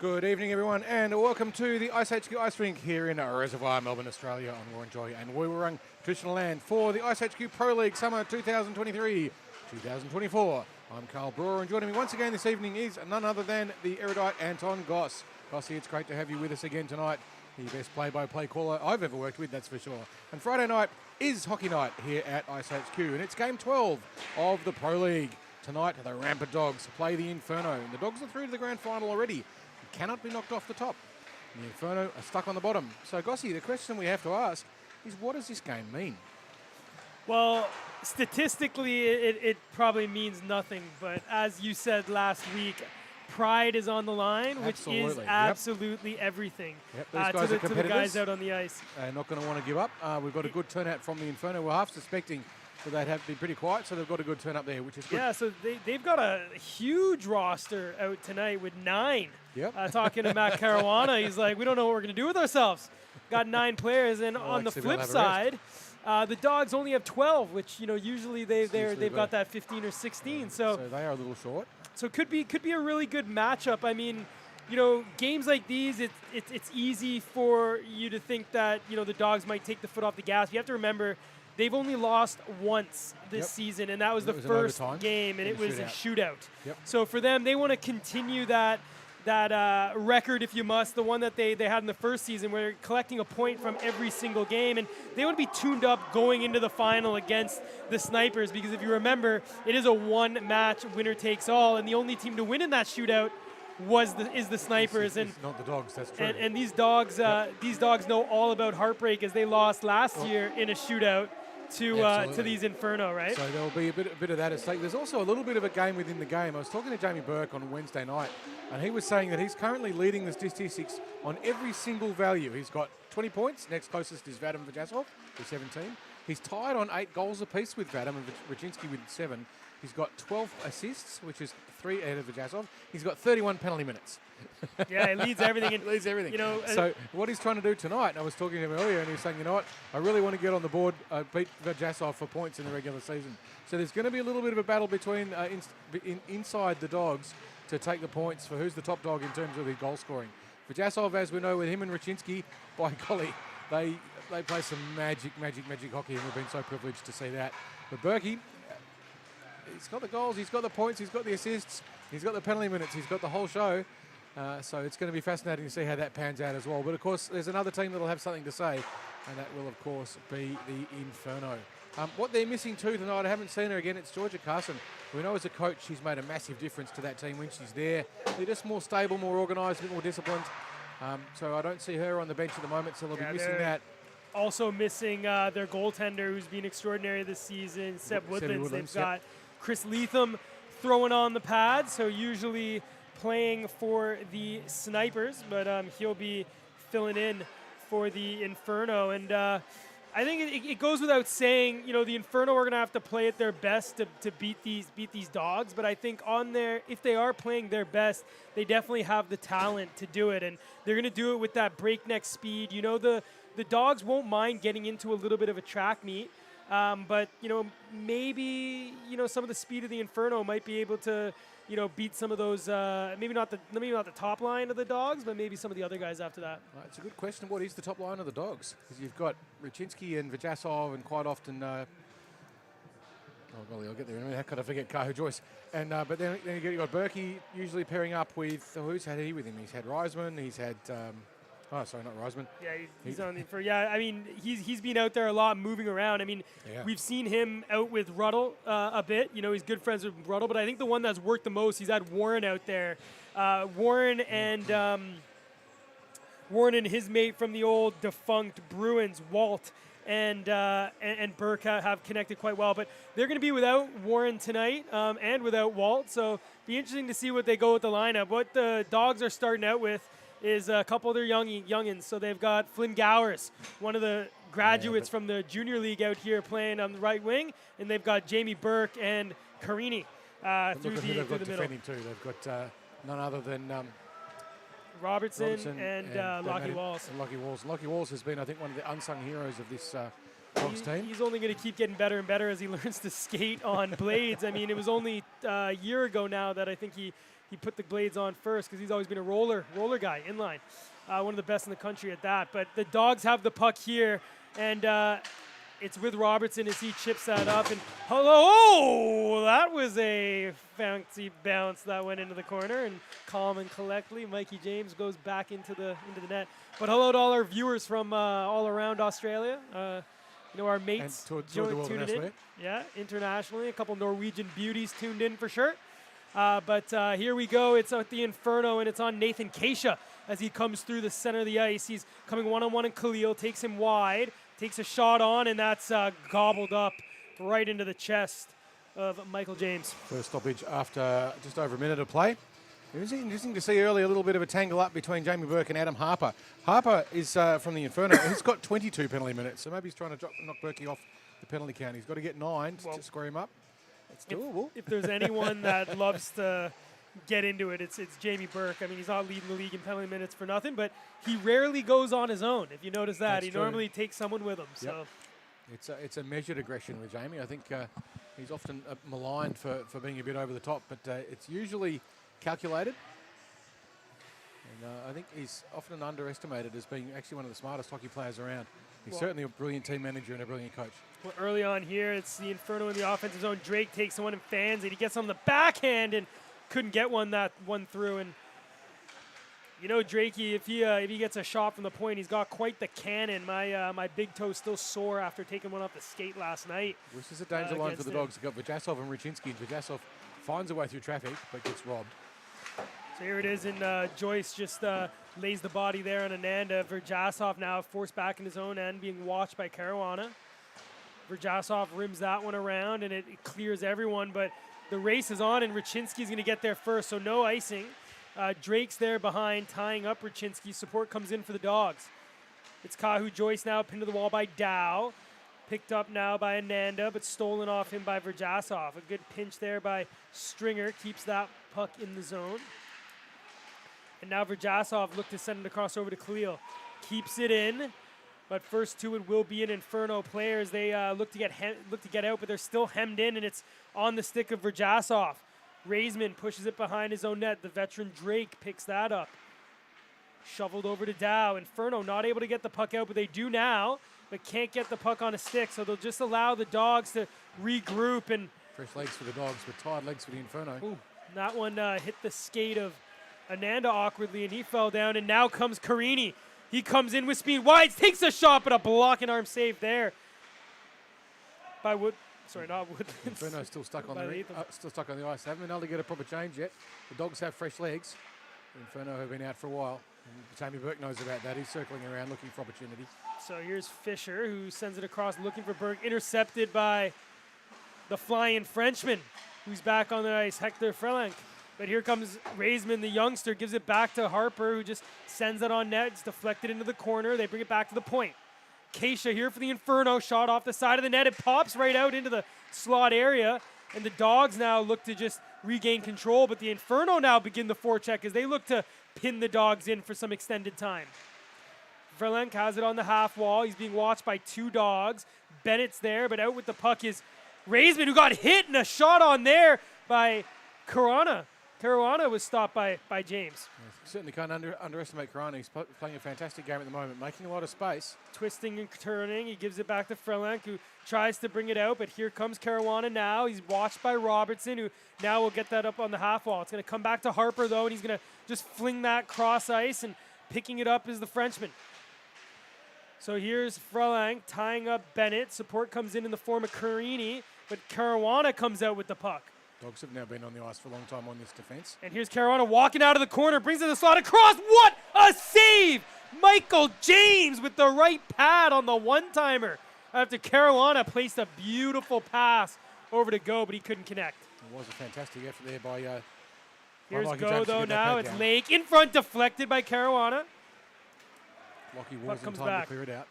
Good evening, everyone, and welcome to the iceHQ Ice Rink here in Reservoir, Melbourne, Australia, on War and Joy and Woiwurrung traditional land for the iceHQ Pro League Summer 2023-2024. I'm Carl Brewer, and joining me once again this evening is none other than the erudite Anton Goss. Gossy, it's great to have you with us again tonight. The best play-by-play caller I've ever worked with, that's for sure. And Friday night is hockey night here at iceHQ, and it's Game 12 of the Pro League. Tonight, the Rampant Dogs play the Inferno, and the Dogs are through to the grand final already. Cannot be knocked off the top. The Inferno are stuck on the bottom. So, Gossy, the question we have to ask is, what does this game mean? Well, statistically, it probably means nothing. But as you said last week, pride is on the line, which is absolutely everything to the guys out on the ice. They're not going to want to give up. We've got a good turnout from the Inferno. We're half suspecting that they'd have to be pretty quiet, so they've got a good turn up there, which is good. Yeah, so they've got a huge roster out tonight with 9. Yep. Talking to Matt Caruana, he's like, we don't know what we're going to do with ourselves. Got 9 players, and on the flip side, the Dogs only have 12, which usually they've got that 15 or 16. So they are a little short. So it could be a really good matchup. I mean, games like these, it's easy for you to think that the Dogs might take the foot off the gas. You have to remember, they've only lost once this season, and that was the first game, and it was a shootout. Yep. So for them, they want to continue that record, if you must, the one that they had in the first season, where they're collecting a point from every single game, and they want to be tuned up going into the final against the Snipers, because if you remember, it is a one-match winner-takes-all, and the only team to win in that shootout is the Snipers. It's not the Dogs, that's true. And these dogs know all about heartbreak, as they lost last year in a shootout to these Inferno, right? So there'll be a bit of that at stake. There's also a little bit of a game within the game. I was talking to Jamie Burke on Wednesday night, and he was saying that he's currently leading the statistics on every single value. He's got 20 points. Next closest is Vadim Vajasov with 17. He's tied on 8 goals apiece with Vadim, and Raczynski with 7. He's got 12 assists, which is 3 ahead of Vajasov. He's got 31 penalty minutes. Yeah, he leads everything. Leads everything. So what he's trying to do tonight, and I was talking to him earlier, and he was saying, what, I really want to get on the board, beat Vajasov for points in the regular season. So there's going to be a little bit of a battle between inside the Dogs to take the points for who's the top dog in terms of his goal scoring. Vajasov, as we know, with him and Raczynski, by golly, they play some magic hockey, and we've been so privileged to see that. But Berkey, he's got the goals, he's got the points, he's got the assists, he's got the penalty minutes, he's got the whole show. So it's going to be fascinating to see how that pans out as well. But, of course, there's another team that will have something to say, and that will, of course, be the Inferno. What they're missing too tonight, I haven't seen her again, it's Georgia Carson. We know as a coach she's made a massive difference to that team when she's there. They're just more stable, more organised, a bit more disciplined. So I don't see her on the bench at the moment, so they'll be missing that. Also missing their goaltender, who's been extraordinary this season, Seb Woodlands. They've got Chris Leatham throwing on the pad, so usually playing for the Snipers, but he'll be filling in for the Inferno. And I think it goes without saying, the Inferno are going to have to play at their best to beat these Dogs. But I think if they are playing their best, they definitely have the talent to do it, and they're going to do it with that breakneck speed. The Dogs won't mind getting into a little bit of a track meet. But maybe some of the speed of the Inferno might be able to beat some of those. Maybe not the top line of the Dogs, but maybe some of the other guys after that. It's a good question. What is the top line of the Dogs? Because you've got Raczynski and Vajasov, and quite often. Oh golly, I'll get there in a minute. How could I forget Kahu Joyce? And but then you've got Berkey usually pairing up with who's had he with him? He's had Reisman. He's had. Oh, sorry, not Reisman. Yeah, he's on the for. Yeah, I mean, he's been out there a lot, moving around. I mean, we've seen him out with Ruddle a bit. He's good friends with Ruddle, but I think the one that's worked the most, he's had Warren out there. Warren and his mate from the old defunct Bruins, Walt, and Burke have connected quite well. But they're going to be without Warren tonight and without Walt, so be interesting to see what they go with the lineup. What the Dogs are starting out with is a couple of their youngins. So they've got Flynn Gowers, one of the graduates from the junior league out here, playing on the right wing, and they've got Jamie Burke and Carini through the middle. Defending too. They've got none other than Robertson and Lockie Walls. And Lockie Walls. Lockie Walls has been, I think, one of the unsung heroes of this Dogs team. He's only going to keep getting better and better as he learns to skate on blades. I mean, it was only a year ago now that I think he he put the blades on first because he's always been a roller guy, inline. One of the best in the country at that. But the Dogs have the puck here, and it's with Robertson as he chips that up. And hello, that was a fancy bounce that went into the corner. And calm and collectly, Mikey James goes back into the net. But hello to all our viewers from all around Australia. Our mates tuned in. Yeah, internationally. A couple Norwegian beauties tuned in for sure. But here we go. It's at the Inferno, and it's on Nathan Keisha as he comes through the center of the ice. He's coming one-on-one, and Khalil takes him wide, takes a shot on, and that's gobbled up right into the chest of Michael James. First stoppage after just over a minute of play. It was interesting to see earlier a little bit of a tangle up between Jamie Burke and Adam Harper. Harper is from the Inferno. He's got 22 penalty minutes, so maybe he's trying to knock Burke off the penalty count. He's got to get 9 to score him up. It's doable. If there's anyone that loves to get into it, it's Jamie Burke. I mean, he's not leading the league in penalty minutes for nothing, but he rarely goes on his own. If you notice that, he normally takes someone with him. Yep. So it's a measured aggression with Jamie. I think he's often maligned for being a bit over the top, but it's usually calculated. And I think he's often underestimated as being actually one of the smartest hockey players around. He's certainly a brilliant team manager and a brilliant coach. Well, early on here, it's the Inferno in the offensive zone. Drake takes the one and fans it. He gets on the backhand and couldn't get one through. And Drakey, if he gets a shot from the point, he's got quite the cannon. My big toe's still sore after taking one off the skate last night. This is a danger line for the Dogs. They've got Vajasov and Rachinski. And Vajasov finds a way through traffic but gets robbed. So here it is, and Joyce just lays the body there on Ananda. Vajasov now forced back in his own end, being watched by Caruana. Vajasov rims that one around, and it clears everyone, but the race is on, and Rachinski's going to get there first, so no icing. Drake's there behind, tying up Rachinski. Support comes in for the Dogs. It's Kahu Joyce now pinned to the wall by Dow. Picked up now by Ananda, but stolen off him by Vajasov. A good pinch there by Stringer. Keeps that puck in the zone. And now Vajasov look to send it across over to Khalil. Keeps it in, but first to it will be an Inferno player as they look to get out, but they're still hemmed in, and it's on the stick of Vajasov. Raisman pushes it behind his own net. The veteran Drake picks that up. Shoveled over to Dow. Inferno not able to get the puck out, but they do now, but can't get the puck on a stick, so they'll just allow the Dogs to regroup. And fresh legs for the Dogs, but tired legs for the Inferno. Ooh, that one hit the skate of Ananda awkwardly, and he fell down, and now comes Carini. He comes in with speed, wide, takes a shot, but a blocking arm save there by Wood. Sorry, not Wood. Inferno still stuck on the ice. They haven't been able to get a proper change yet. The Dogs have fresh legs. Inferno have been out for a while. And Jamie Burke knows about that. He's circling around looking for opportunity. So here's Fisher, who sends it across looking for Burke, intercepted by the flying Frenchman, who's back on the ice, Hector Frelenk. But here comes Raisman, the youngster, gives it back to Harper, who just sends it on net. It's deflected into the corner. They bring it back to the point. Keisha here for the Inferno, shot off the side of the net. It pops right out into the slot area, and the Dogs now look to just regain control, but the Inferno now begin the forecheck as they look to pin the Dogs in for some extended time. Verlenk has it on the half wall. He's being watched by 2 Dogs. Bennett's there, but out with the puck is Raisman, who got hit, and a shot on there by Caruana. Caruana was stopped by James. Certainly can't underestimate Caruana. He's playing a fantastic game at the moment, making a lot of space. Twisting and turning. He gives it back to Frelenk, who tries to bring it out, but here comes Caruana now. He's watched by Robertson, who now will get that up on the half wall. It's going to come back to Harper, though, and he's going to just fling that cross ice, and picking it up is the Frenchman. So here's Frelenk tying up Bennett. Support comes in the form of Carini, but Caruana comes out with the puck. Dogs have now been on the ice for a long time on this defense. And here's Caruana walking out of the corner, brings it to the slot across. What a save! Michael James with the right pad on the one-timer. After Caruana placed a beautiful pass over to Go, but he couldn't connect. It was a fantastic effort there by here's Mikey Go, James though, now. It's down. Lake in front, deflected by Caruana. Lockie was in time to clear it out.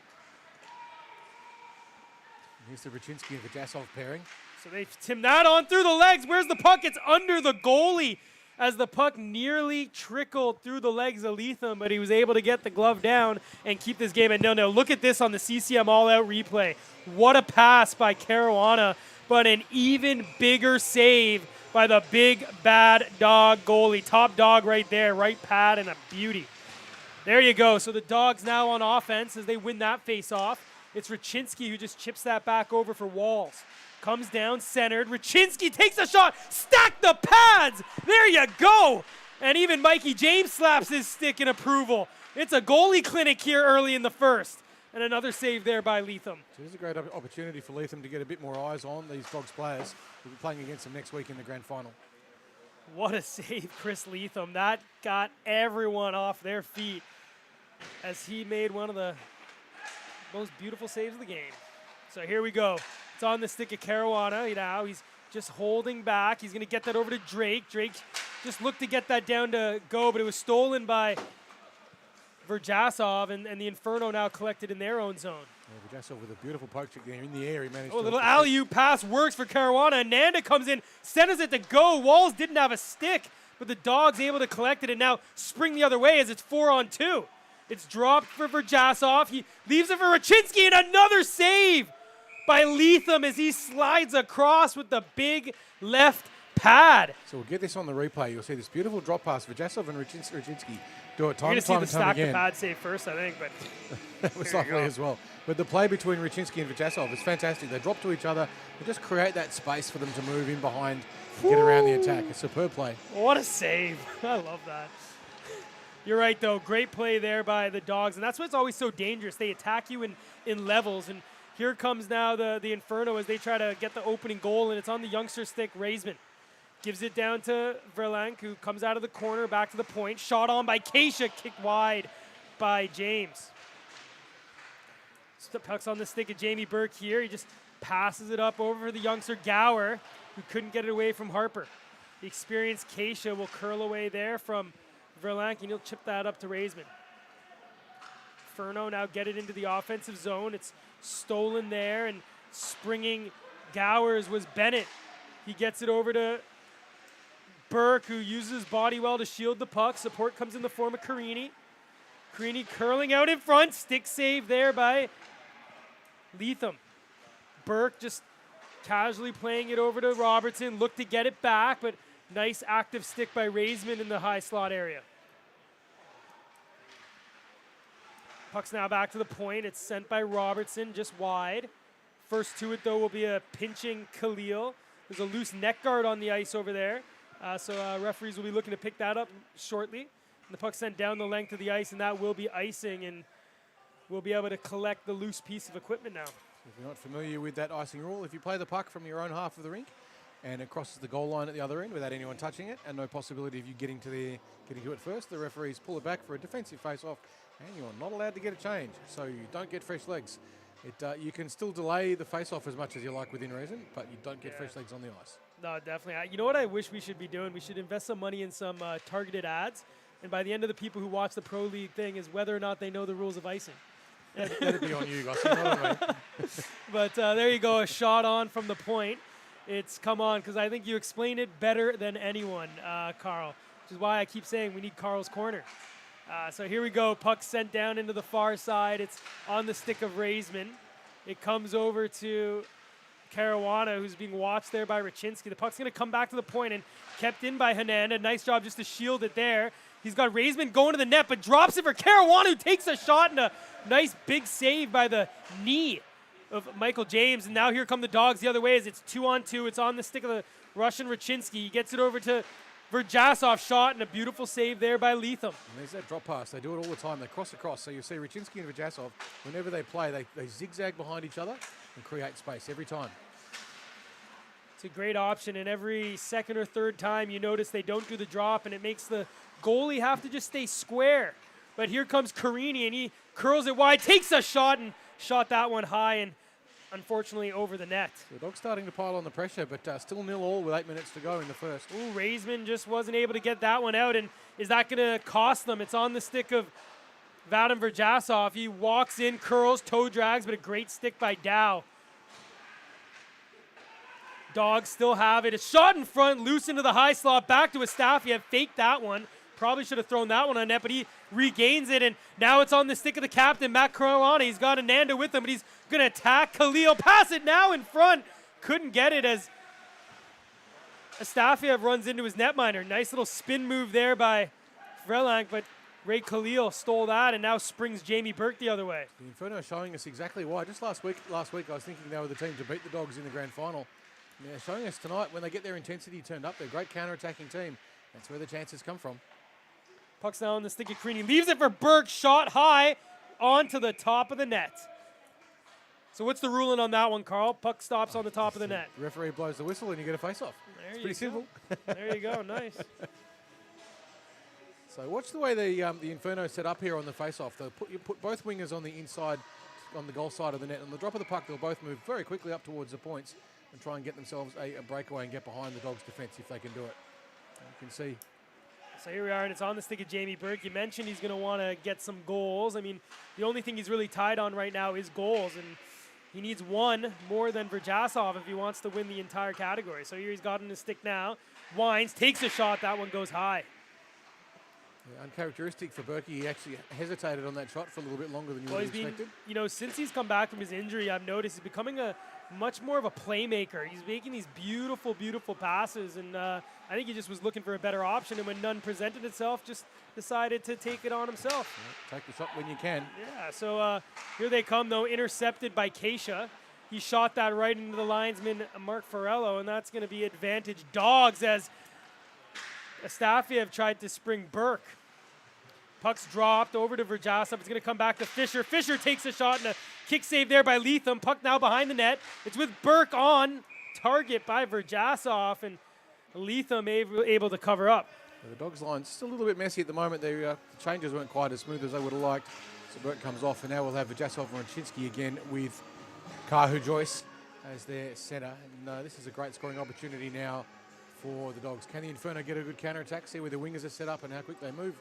And here's the Rachinski and Vajasov pairing. So they tim that on through the legs. Where's the puck? It's under the goalie as the puck nearly trickled through the legs of Leatham, but he was able to get the glove down and keep this game at 0-0. Look at this on the CCM all-out replay. What a pass by Caruana but an even bigger save by the big bad dog goalie. Top dog right there, right pad, and a beauty. There you go. So the Dogs now on offense as they win that face-off. It's Raczynski who just chips that back over for Walls. Comes down, centered. Raczynski takes a shot. Stack the pads. There you go. And even Mikey James slaps his stick in approval. It's a goalie clinic here early in the first. And another save there by Leatham. So this is a great opportunity for Leatham to get a bit more eyes on these Dogs players. We'll be playing against them next week in the grand final. What a save, Chris Leatham. That got everyone off their feet as he made one of the most beautiful saves of the game. So here we go. It's on the stick of Caruana. Now he's just holding back. He's going to get that over to Drake. Drake just looked to get that down to go, but it was stolen by Verjasov, and the Inferno now collected in their own zone. Yeah, Verjasov with a beautiful poke check there in the air. He managed a little alley-oop pass works for Caruana. Nanda comes in, centers it to go. Walls didn't have a stick, but the Dogs able to collect it and now spring the other way as it's 4-on-2. It's dropped for Verjasov. He leaves it for Raczynski, and another save by Leatham as he slides across with the big left pad. So we'll get this on the replay. You'll see this beautiful drop pass. Verjasov and Raczynski do it time and time and time stack again. The pad save first, I think, but that was lovely as well. But the play between Raczynski and Verjasov is fantastic. They drop to each other and just create that space for them to move in behind and get around the attack. A superb play. What a save. I love that. You're right, though. Great play there by the Dogs, and that's what's always so dangerous. They attack you in levels, and here comes now the Inferno as they try to get the opening goal, and it's on the youngster stick, Raisman. Gives it down to Verlank, who comes out of the corner, back to the point. Shot on by Keisha, kicked wide by James. Puck's on the stick of Jamie Burke here. He just passes it up over the youngster Gower, who couldn't get it away from Harper. The experienced Keisha will curl away there from Verlank, and he'll chip that up to Raisman. Inferno now get it into the offensive zone. It's stolen there, and springing Gowers was Bennett. He gets it over to Burke, who uses his body well to shield the puck. Support comes in the form of Carini. Carini curling out in front. Stick save there by Leatham. Burke just casually playing it over to Robertson. Looked to get it back, but nice active stick by Raisman in the high slot area. Puck's now back to the point. It's sent by Robertson, just wide. First to it, though, will be a pinching Khalil. There's a loose neck guard on the ice over there. So referees will be looking to pick that up shortly. And the puck sent down the length of the ice, and that will be icing, and we'll be able to collect the loose piece of equipment now. If you're not familiar with that icing rule, if you play the puck from your own half of the rink and it crosses the goal line at the other end without anyone touching it and no possibility of you getting to it first, the referees pull it back for a defensive face-off, and you're not allowed to get a change, so you don't get fresh legs. You can still delay the face-off as much as you like within reason, but you don't get fresh legs on the ice. No, definitely. You know what I wish we should be doing? We should invest some money in some targeted ads, and by the end of the people who watch the Pro League thing is whether or not they know the rules of icing. That'd be on you guys. You know what I mean? But there you go, a shot on from the point. It's come on, because I think you explained it better than anyone, Carl, which is why I keep saying we need Carl's corner. So here we go. Puck sent down into the far side. It's on the stick of Raisman. It comes over to Caruana, who's being watched there by Raczynski. The puck's going to come back to the point and kept in by Hernanda. Nice job just to shield it there. He's got Raisman going to the net, but drops it for Caruana, who takes a shot, and a nice big save by the knee of Michael James. And now here come the Dogs the other way as it's 2-on-2. It's on the stick of the Russian Raczynski. He gets it over to Verjasov, shot, and a beautiful save there by Leatham. And there's that drop pass. They do it all the time. They cross across. So you see Raczynski and Verjasov, whenever they play, they zigzag behind each other and create space every time. It's a great option, and every second or third time you notice they don't do the drop, and it makes the goalie have to just stay square. But here comes Carini, and he curls it wide, takes a shot, and shot that one high, and unfortunately over the net. So the Dogs starting to pile on the pressure, but still 0-0 with 8 minutes to go in the first. Ooh, Raisman just wasn't able to get that one out, and is that going to cost them? It's on the stick of Vadim Verjasov. He walks in, curls, toe drags, but a great stick by Dow. Dogs still have it. A shot in front, loose into the high slot, back to Astafiev. Faked that one. Probably should have thrown that one on net, but he regains it, and now it's on the stick of the captain, Matt Caruana. He's got Ananda with him, but he's going to attack Khalil. Pass it now in front couldn't get it as Astafiev runs into his netminder. Nice little spin move there by Vrelank, but Ray Khalil stole that and now springs Jamie Burke the other way. The Inferno showing us exactly why. Just last week I was thinking they were the team to beat the Dogs in the grand final. And they're showing us tonight when they get their intensity turned up. They're a great counter-attacking team. That's where the chances come from. Puck's now on the stick of Creaney. Leaves it for Burke. Shot high onto the top of the net. So what's the ruling on that one, Carl? Puck stops on the top of the net. The referee blows the whistle and you get a face-off. It's pretty simple. There you go. Nice. So watch the way the Inferno set up here on the face-off. You put both wingers on the inside, on the goal side of the net. On the drop of the puck, they'll both move very quickly up towards the points and try and get themselves a breakaway and get behind the Dogs' defence if they can do it. You can see. So here we are, and it's on the stick of Jamie Burke. You mentioned he's going to want to get some goals. I mean, the only thing he's really tied on right now is goals, and he needs one more than Verjasov if he wants to win the entire category. So here he's got on his stick now. Winds, takes a shot. That one goes high. Yeah, uncharacteristic for Berkey. He actually hesitated on that shot for a little bit longer than you would have expected. You know, since he's come back from his injury, I've noticed he's becoming much more of a playmaker. He's making these beautiful, beautiful passes, and I think he just was looking for a better option, and when none presented itself, just decided to take it on himself. Yeah, take the shot when you can. Yeah, so here they come, though, intercepted by Keisha. He shot that right into the linesman, Mark Farello, and that's going to be advantage Dogs as Astafiev tried to spring Burke. Puck's dropped over to Verjasov. It's going to come back to Fisher. Fisher takes a shot and a kick save there by Leatham. Puck now behind the net. It's with Burke on target by Verjasov, and Leatham able to cover up. The Dogs' line's just a little bit messy at the moment. The changes weren't quite as smooth as they would have liked. So Burke comes off, and now we'll have Verjasov and Raczynski again with Kahu Joyce as their centre. And this is a great scoring opportunity now for the Dogs. Can the Inferno get a good counter-attack? See where the wingers are set up and how quick they move.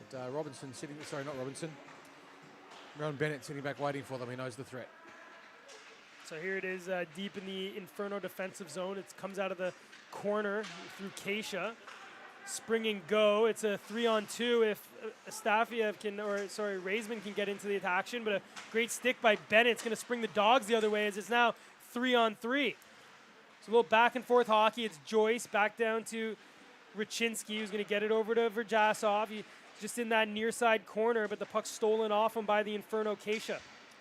But Robinson sitting, sorry, not Robinson. Ron Bennett sitting back waiting for them. He knows the threat. So here it is deep in the Inferno defensive zone. It comes out of the corner through Keisha. Spring and go. It's a 3-on-2 if Astafiev can, or sorry, Raisman can get into the action, but a great stick by Bennett. It's going to spring the Dogs the other way as it's now 3-on-3. It's a little back and forth hockey. It's Joyce back down to Raczynski, who's going to get it over to Verjasov. He just in that near side corner, but the puck's stolen off him by the Inferno Keisha.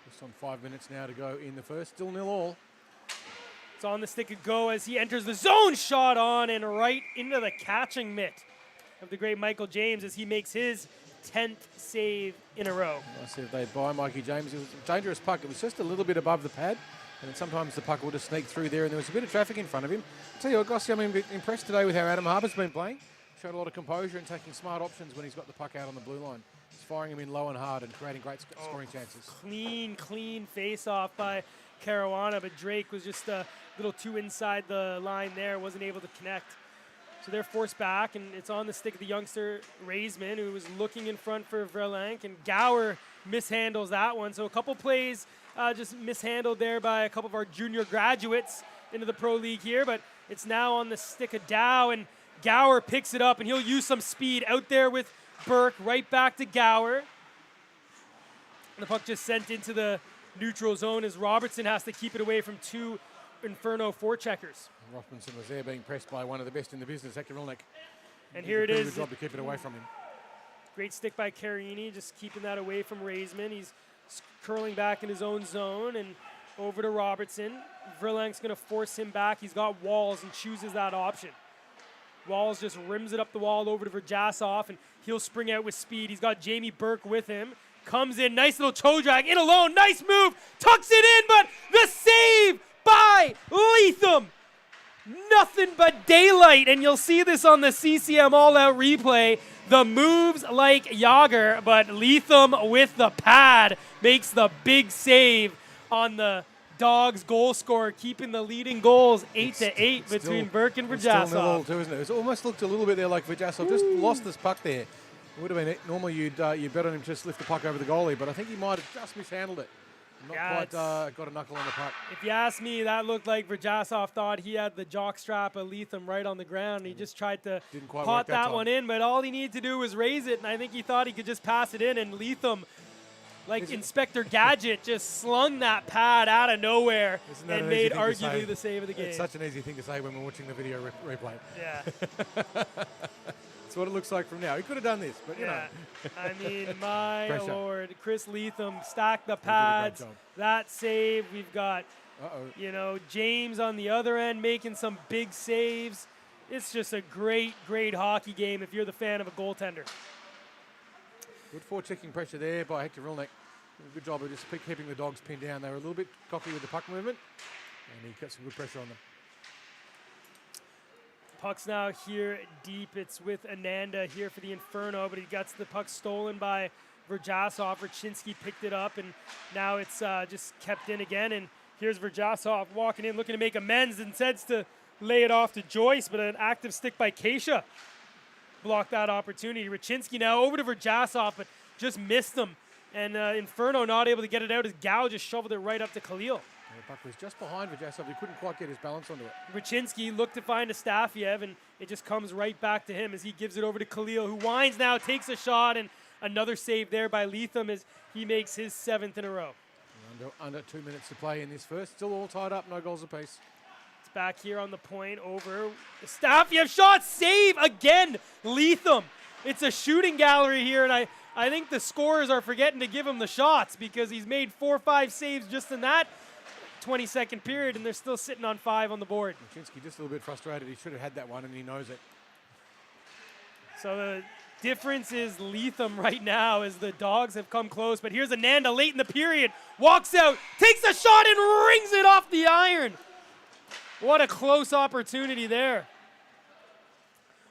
Just on 5 minutes now to go in the first. Still 0-0. It's on the stick of go as he enters the zone. Shot on and right into the catching mitt of the great Michael James as he makes his 10th save in a row. I see if they'd buy Mikey James. It was a dangerous puck. It was just a little bit above the pad. And then sometimes the puck will just sneak through there, and there was a bit of traffic in front of him. I'll tell you what, Gossi, I'm impressed today with how Adam Harper's been playing. Showed a lot of composure and taking smart options when he's got the puck out on the blue line. He's firing him in low and hard and creating great scoring chances. Clean face-off by Caruana, but Drake was just a little too inside the line there, wasn't able to connect. So they're forced back, and it's on the stick of the youngster Raisman, who was looking in front for Vrelank, and Gower mishandles that one. So a couple plays just mishandled there by a couple of our junior graduates into the pro league here, but it's now on the stick of Dow, and Gower picks it up, and he'll use some speed out there with Burke, right back to Gower. And the puck just sent into the neutral zone as Robertson has to keep it away from two Inferno forecheckers. Robinson was there being pressed by one of the best in the business, Hector Rilnick. And here it is. Good job to keep it away from him. Great stick by Carini, just keeping that away from Raisman. He's curling back in his own zone and over to Robertson. Verlank's going to force him back. He's got Walls and chooses that option. Walls just rims it up the wall over to Verjasov, and he'll spring out with speed. He's got Jamie Burke with him. Comes in, nice little toe drag, in alone, nice move, tucks it in, but the save by Leatham. Nothing but daylight, and you'll see this on the CCM all-out replay. The moves like Yager, but Leatham with the pad makes the big save on the Dogs goal scorer, keeping the leading goals 8-8 between Burke and Verjasov. Still 0-0 too, isn't it? It's almost looked a little bit there like Verjasov just lost this puck there. It would have been it. Normally you'd bet on him just lift the puck over the goalie, but I think he might have just mishandled it. Not quite got a knuckle on the puck. If you ask me, that looked like Verjasov thought he had the jock strap of Leatham right on the ground. He just tried to pot that one in, but all he needed to do was raise it, and I think he thought he could just pass it in, and Leatham like Inspector Gadget just slung that pad out of nowhere and made arguably the save of the game. It's such an easy thing to say when we're watching the video replay. Yeah. That's what it looks like from now. He could have done this, but you know. I mean, my Lord. Chris Leatham stacked the pads. That save. We've got, James on the other end making some big saves. It's just a great, great hockey game if you're the fan of a goaltender. Good forechecking pressure there by Hector Vilnick. Good job of just keeping the Dogs pinned down. They were a little bit cocky with the puck movement, and he got some good pressure on them. Puck's now here deep. It's with Ananda here for the Inferno, but he gets the puck stolen by Verjasov. Rachinski picked it up, and now it's just kept in again. And here's Verjasov walking in, looking to make amends, and says to lay it off to Joyce, but an active stick by Keisha blocked that opportunity. Rachinski now over to Verjasov, but just missed him. And Inferno not able to get it out as Gao just shoveled it right up to Khalil. The puck was just behind Verjasov. He couldn't quite get his balance onto it. Rachinski looked to find Astafiev, and it just comes right back to him as he gives it over to Khalil, who winds now, takes a shot, and another save there by Leatham as he makes his 7th in a row. Under 2 minutes to play in this first. Still all tied up, no goals apiece. Back here on the point over Astafiev, shot, save again, Leatham. It's a shooting gallery here, and I think the scorers are forgetting to give him the shots because he's made 4 or 5 saves just in that 20-second period, and they're still sitting on 5 on the board. Rachinski just a little bit frustrated. He should have had that one, and he knows it. So the difference is Leatham right now as the Dogs have come close, but here's Ananda late in the period, walks out, takes a shot, and rings it off the iron. What a close opportunity there.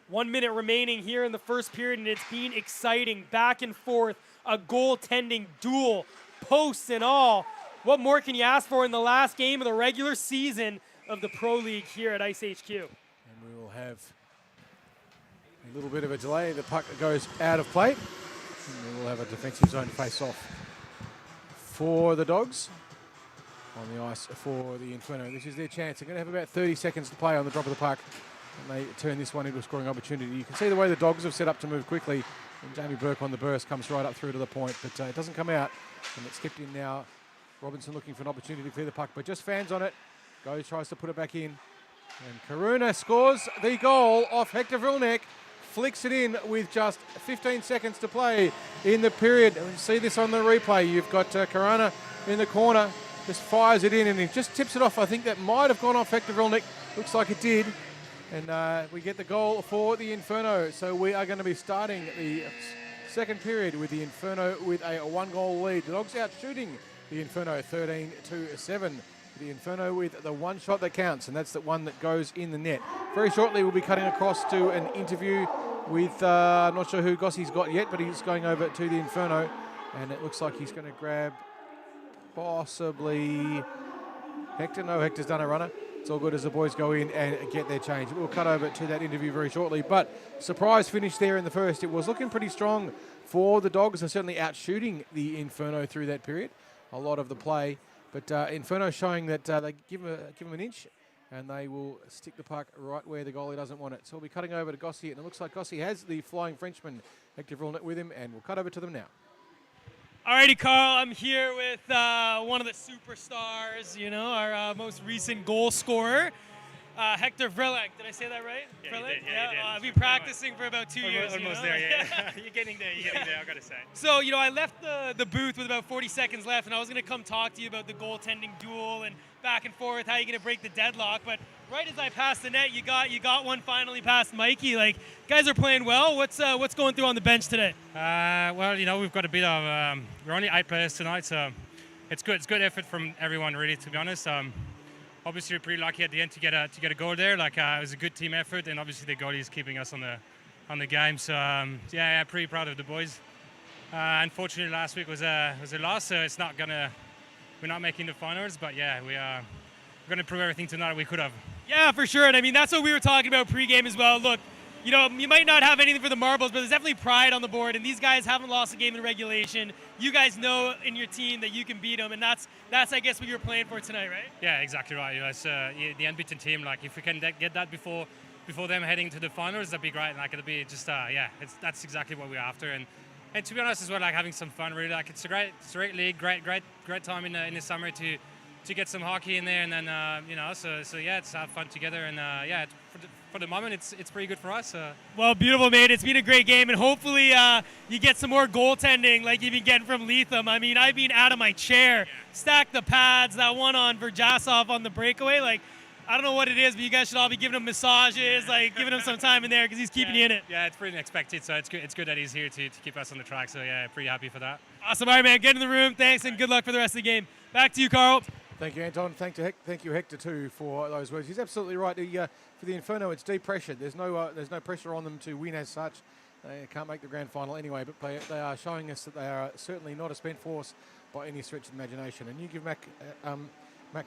1 minute remaining here in the first period, and it's been exciting. Back and forth, a goaltending duel, posts and all. What more can you ask for in the last game of the regular season of the Pro League here at iceHQ? And we will have a little bit of a delay. The puck goes out of play. And we will have a defensive zone face-off for the Dogs. On the ice for the Inferno. This is their chance. They're going to have about 30 seconds to play on the drop of the puck. And they turn this one into a scoring opportunity. You can see the way the Dogs have set up to move quickly. And Jamie Burke on the burst comes right up through to the point. But it doesn't come out. And it's skipped in now. Robinson looking for an opportunity to clear the puck. But just fans on it. Goes, tries to put it back in. And Karuna scores the goal off Hector Vilnick. Flicks it in with just 15 seconds to play in the period. And you see this on the replay. You've got Karuna in the corner. Just fires it in, and he just tips it off. I think that might have gone off Hector Vilnick. Looks like it did. And we get the goal for the Inferno. So we are going to be starting the second period with the Inferno with a 1-goal lead. The Dogs out shooting the Inferno 13-7. The Inferno with the one shot that counts, and that's the one that goes in the net. Very shortly, we'll be cutting across to an interview with, I'm not sure who Gossie's got yet, but he's going over to the Inferno. And it looks like he's going to grab possibly Hector. No, Hector's done a runner. It's all good as the boys go in and get their change. We'll cut over to that interview very shortly. But surprise finish there in the first. It was looking pretty strong for the Dogs. They're certainly out shooting the Inferno through that period. A lot of the play. But Inferno showing that they give them an inch and they will stick the puck right where the goalie doesn't want it. So we'll be cutting over to Gossie, and it looks like Gossie has the flying Frenchman, Hector Vilnick, with him, and we'll cut over to them now. Alrighty, Carl, I'm here with one of the superstars, our most recent goal scorer, Hector Vilnick. Did I say that right? Yeah, you did. I've been practicing for about 2 years. Almost there, yeah. You're getting there, I gotta say. So, I left the booth with about 40 seconds left, and I was going to come talk to you about the goaltending duel and back and forth, how you're going to break the deadlock. But right as I passed the net, you got one finally past Mikey. Like, guys are playing well. What's going through on the bench today? Well, we've got a bit of we're only 8 players tonight, so it's good. It's good effort from everyone, really, to be honest. Obviously, we're pretty lucky at the end to get a goal there. Like, it was a good team effort, and obviously the goalie is keeping us on the game. So yeah, pretty proud of the boys. Unfortunately, last week was a loss, so we're not making the finals. But yeah, we're gonna prove everything tonight we could have. Yeah, for sure. And I mean, that's what we were talking about pregame as well. Look, you might not have anything for the marbles, but there's definitely pride on the board, and these guys haven't lost a game in regulation. You guys know in your team that you can beat them, and that's I guess what you're playing for tonight, right? Yeah, exactly right. It's the unbeaten team. Like, if we can get that before them heading to the finals, that'd be great. Like, it'll be just that's exactly what we're after. And And to be honest as well, like having some fun really. Like it's a great league, great time in the summer to get some hockey in there, and then so yeah, it's have fun together, and yeah, for the moment it's pretty good for us. Well, beautiful, mate. It's been a great game, and hopefully you get some more goaltending like you've been getting from Leatham. I mean, I've been out of my chair, stacked the pads, that one on Verjasov on the breakaway. Like, I don't know what it is, but you guys should all be giving him massages, like giving him some time in there because he's keeping you in it. Yeah, it's pretty unexpected, so it's good that he's here to keep us on the track. So yeah, pretty happy for that. Awesome. All right, man. Get in the room. Thanks, and good luck for the rest of the game. Back to you, Carl. Thank you, Anton. Thank you, Hector, too, for those words. He's absolutely right. For the Inferno, it's deep pressure. There's no pressure on them to win as such. They can't make the grand final anyway, but they are showing us that they are certainly not a spent force by any stretch of the imagination. And you give Mac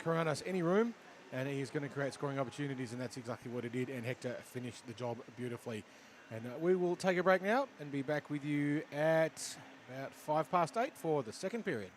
Coronas any room, and he is going to create scoring opportunities, and that's exactly what he did. And Hector finished the job beautifully. And we will take a break now and be back with you at about 8:05 for the second period.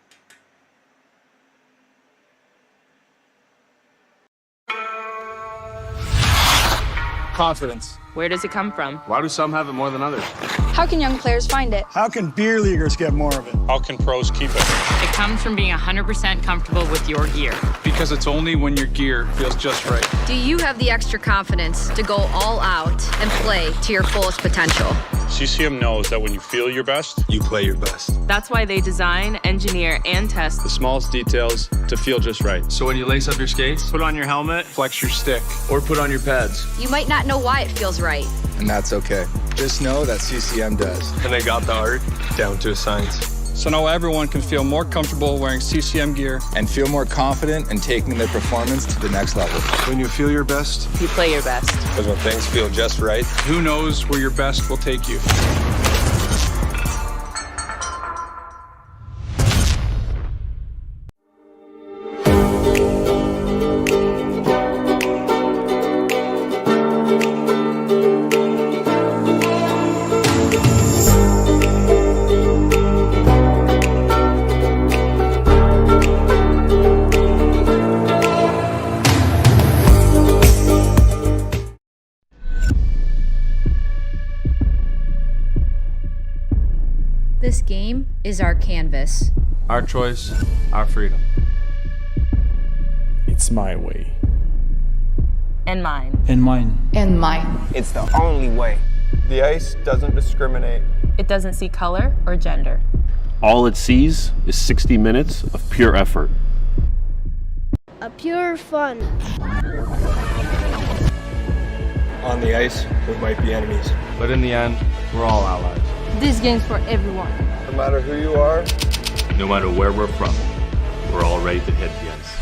Confidence. Where does it come from? Why do some have it more than others? How can young players find it? How can beer leaguers get more of it? How can pros keep it? It comes from being 100% comfortable with your gear. Because it's only when your gear feels just right. Do you have the extra confidence to go all out and play to your fullest potential? CCM knows that when you feel your best, you play your best. That's why they design, engineer, and test the smallest details to feel just right. So when you lace up your skates, Put on your helmet, flex your stick, or put on your pads. You might not know why it feels right. And that's okay. Just know that CCM does. and they got the art down to a science. So now everyone can feel more comfortable wearing CCM gear And feel more confident in taking their performance to the next level. When you feel your best, you play your best. Because when things feel just right, Who knows where your best will take you? This game is our canvas. Our choice, our freedom. it's my way. And mine. and mine. And mine. It's the only way. The ice doesn't discriminate. It doesn't see color or gender. All it sees is 60 minutes of pure effort. A pure fun. On the ice, we might be enemies. But in the end, we're all allies. This game's for everyone. No matter who you are, No matter where we're from, we're all ready to hit the ice.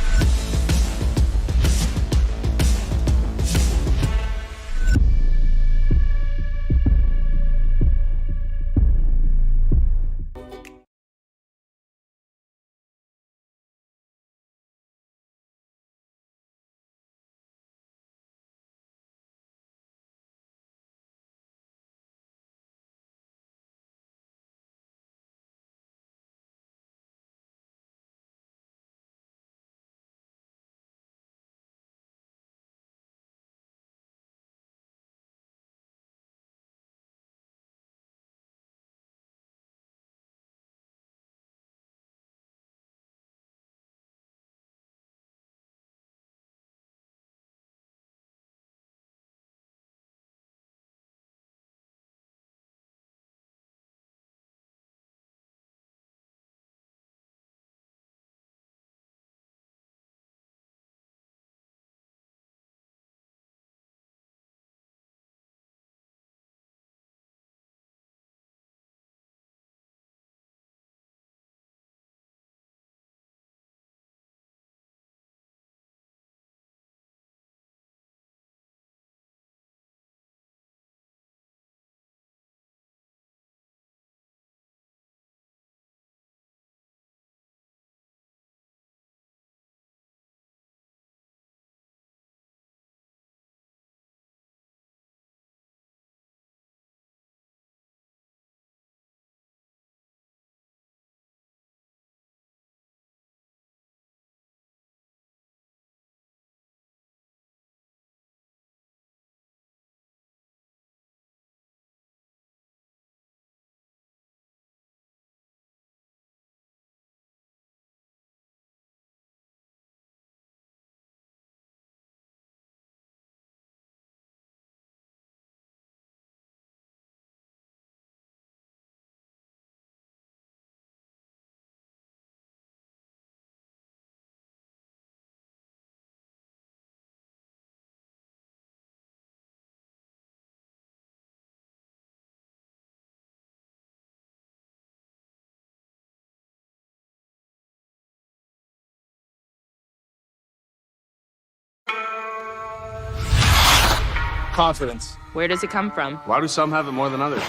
Confidence. Where does it come from? Why do some have it more than others?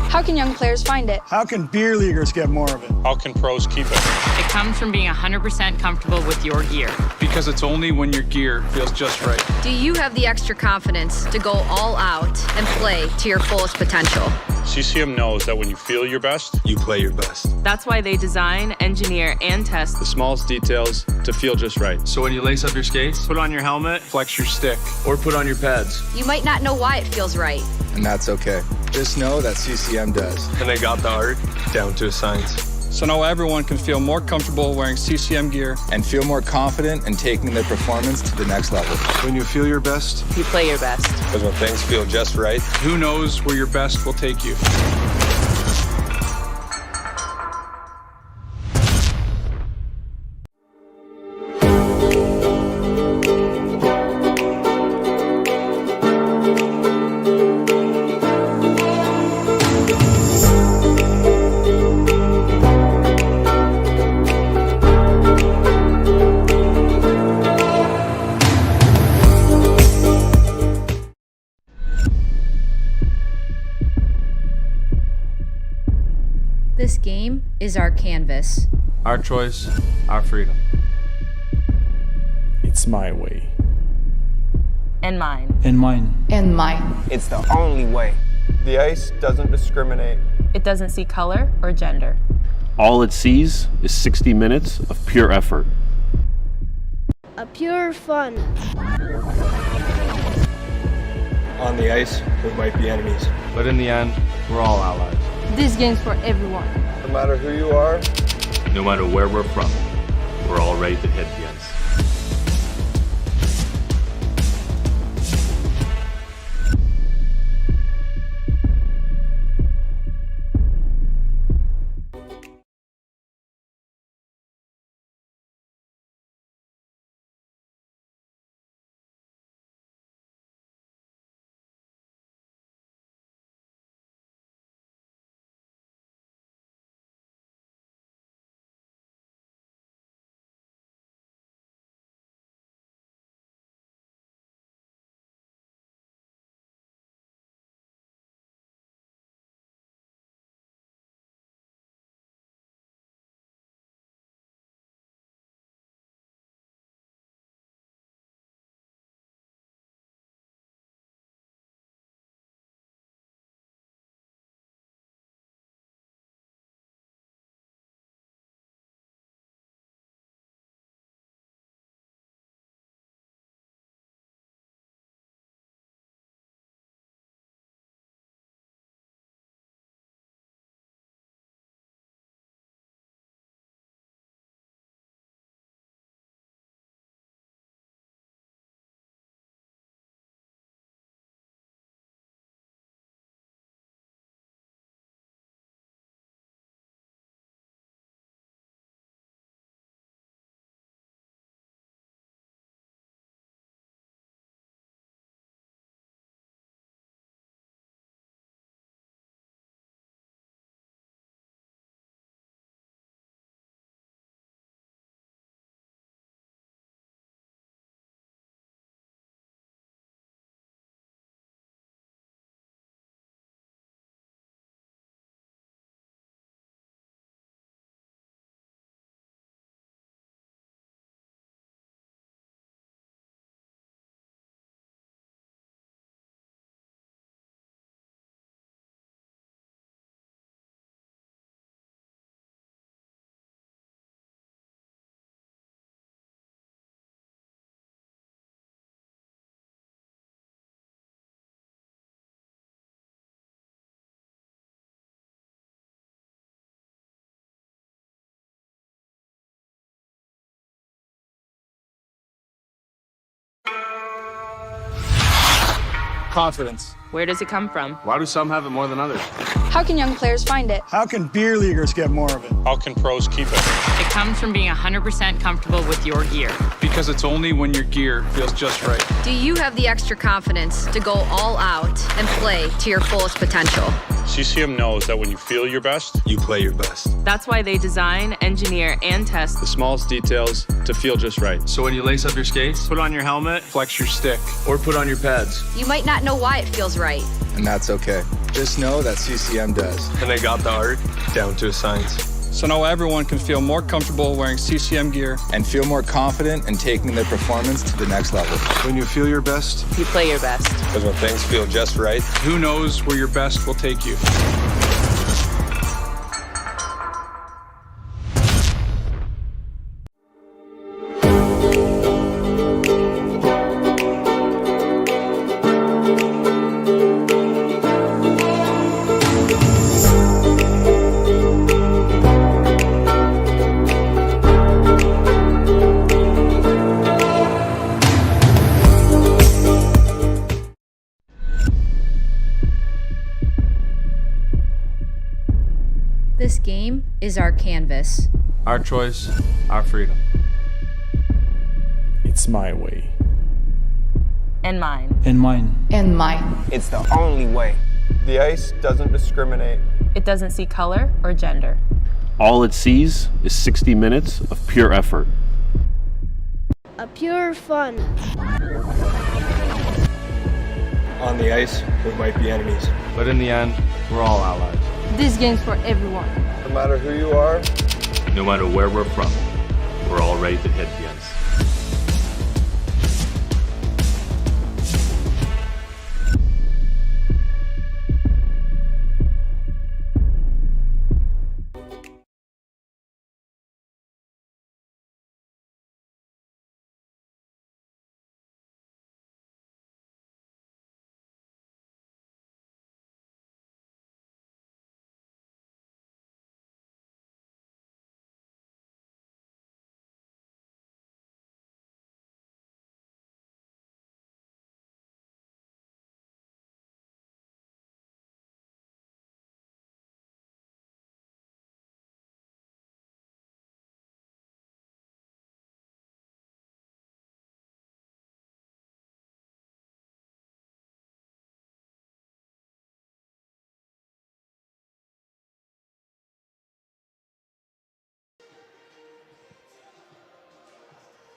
How can young players find it? How can beer leaguers get more of it? How can pros keep it? It comes from being 100% comfortable with your gear. Because it's only when your gear feels just right. Do you have the extra confidence to go all out and play to your fullest potential? CCM knows that when you feel your best, You play your best. That's why they design, engineer, and test the smallest details to feel just right. So when you lace up your skates, Put on your helmet. flex your stick, or put on your pads. You might not know why it feels right. And that's okay. Just know that CCM does. And they got the art down to a science. So now everyone can feel more comfortable wearing CCM gear. And feel more confident in taking their performance to the next level. When you feel your best, you play your best. Because when things feel just right, Who knows where your best will take you? This game is our canvas. Our choice, our freedom. it's my way. And mine. And mine. And mine. It's the only way. The ice doesn't discriminate. It doesn't see color or gender. All it sees is 60 minutes of pure effort. A pure fun. On the ice, we might be enemies. But in the end, we're all allies. This game's for everyone. No matter who you are, No matter where we're from, we're all ready to hit the ice. Confidence. Where does it come from? Why do some have it more than others? How can young players find it? How can beer leaguers get more of it? How can pros keep it? It comes from being 100% comfortable with your gear. Because it's only when your gear feels just right. Do you have the extra confidence to go all out and play to your fullest potential? CCM knows that when you feel your best, You play your best. That's why they design, engineer, and test the smallest details to feel just right. So when you lace up your skates, Put on your helmet, Flex your stick. or put on your pads, You might not know why it feels right. And that's okay. Just know that CCM does. And they got the art down to a science. So now everyone can feel more comfortable wearing CCM gear. And feel more confident in taking their performance to the next level. When you feel your best, you play your best. Because when things feel just right, Who knows where your best will take you? This game is our canvas. our choice, our freedom. it's my way. And mine. And mine. And mine. It's the only way. The ice doesn't discriminate. It doesn't see color or gender. all it sees is 60 minutes of pure effort. A pure fun. On the ice, we might be enemies. But in the end, we're all allies. This game's for everyone. No matter who you are, No matter where we're from, we're all ready to hit the ice.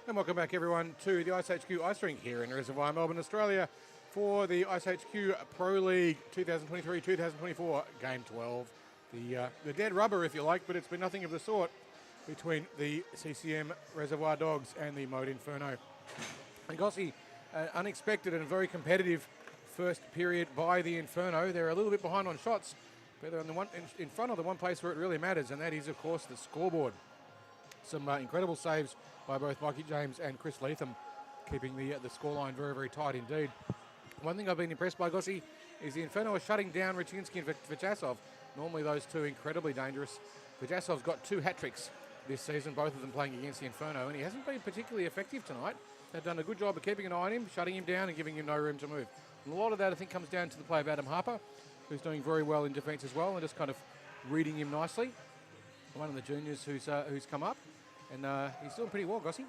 And welcome back, everyone, to the iceHQ Ice Rink here in Reservoir, Melbourne, Australia, for the iceHQ Pro League 2023-2024 Game 12. The dead rubber, if you like, but it's been nothing of the sort between the CCM Reservoir Dogs and the Mode Inferno. And Gossi, unexpected and very competitive first period by the Inferno. They're a little bit behind on shots, but they're on the one in front of the one place where it really matters, and that is, of course, the scoreboard. Some incredible saves by both Mikey James and Chris Leatham, keeping the scoreline very, very tight indeed. One thing I've been impressed by, Gossi, is the Inferno are shutting down Rachinsky and Vajasov. Normally those two incredibly dangerous. Vajasov's got 2 hat-tricks this season, both of them playing against the Inferno, and he hasn't been particularly effective tonight. They've done a good job of keeping an eye on him, shutting him down and giving him no room to move. And a lot of that, I think, comes down to the play of Adam Harper, who's doing very well in defence as well, and just kind of reading him nicely. One of the juniors who's come up. And he's doing pretty well, Gossi.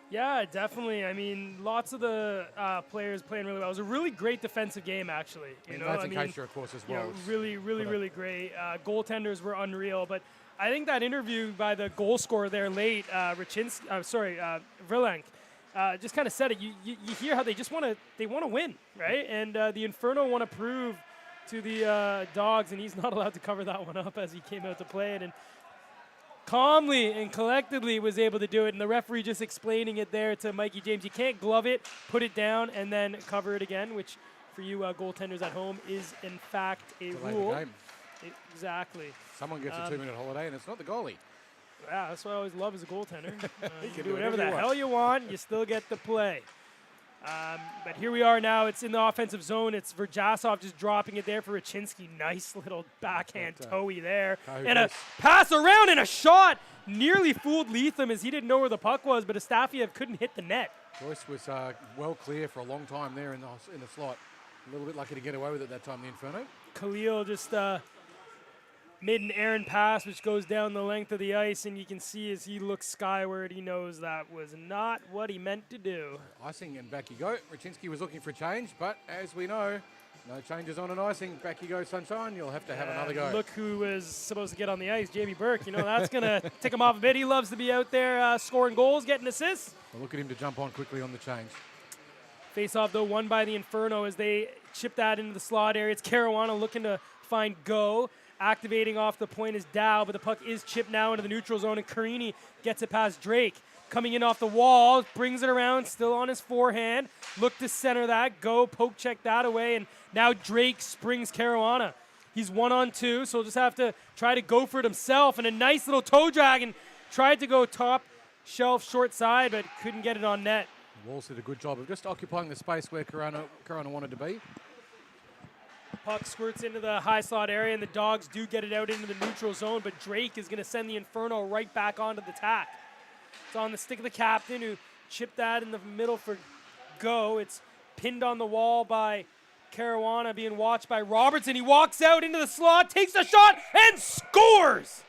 Yeah, definitely. I mean, lots of the players playing really well. It was a really great defensive game, actually. That's in Kaisha, of course, as well. Really great. Goaltenders were unreal. But I think that interview by the goal scorer there late, Verlank, just kind of said it. You hear how they just want to win, right? And the Inferno want to prove to the Dogs, and he's not allowed to cover that one up as he came out to play it. And calmly and collectively was able to do it, and the referee just explaining it there to Mikey James. You can't glove it, put it down, and then cover it again, which for you goaltenders at home is in fact a rule. Exactly. Someone gets a 2-minute holiday, and it's not the goalie. Yeah, that's what I always love as a goaltender. You can do whatever the you want. hell you want, you still get to play. But here we are now. It's in the offensive zone. It's Vajasov just dropping it there for Rachinsky. Nice little backhand toey there. And a pass around and a shot. Nearly fooled Leatham as he didn't know where the puck was, but Astafiev couldn't hit the net. Joyce was well clear for a long time there in the slot. A little bit lucky to get away with it that time, the Inferno. Khalil just mid and errant pass, which goes down the length of the ice, and you can see as he looks skyward, he knows that was not what he meant to do. Icing, and back you go. Raczynski was looking for a change, but as we know, no changes on an icing. Back you go, Sunshine. You'll have to have another go. Look who was supposed to get on the ice, Jamie Burke. You know, that's going to tick him off a bit. He loves to be out there scoring goals, getting assists. Well, look at him to jump on quickly on the change. Face-off, though, won by the Inferno as they chip that into the slot area. It's Caruana looking to find Go. Activating off the point is Dow, but the puck is chipped now into the neutral zone, and Carini gets it past Drake. Coming in off the wall, brings it around, still on his forehand. Look to center that, Go, poke check that away, and now Drake springs Caruana. He's 1-on-2, so he'll just have to try to go for it himself, and a nice little toe drag, and tried to go top shelf short side, but couldn't get it on net. The Wolves did a good job of just occupying the space where Caruana wanted to be. Puck squirts into the high slot area, and the Dogs do get it out into the neutral zone, but Drake is going to send the Inferno right back onto the tack. It's on the stick of the captain, who chipped that in the middle for Go. It's pinned on the wall by Caruana, being watched by Robertson. He walks out into the slot, takes a shot, and scores!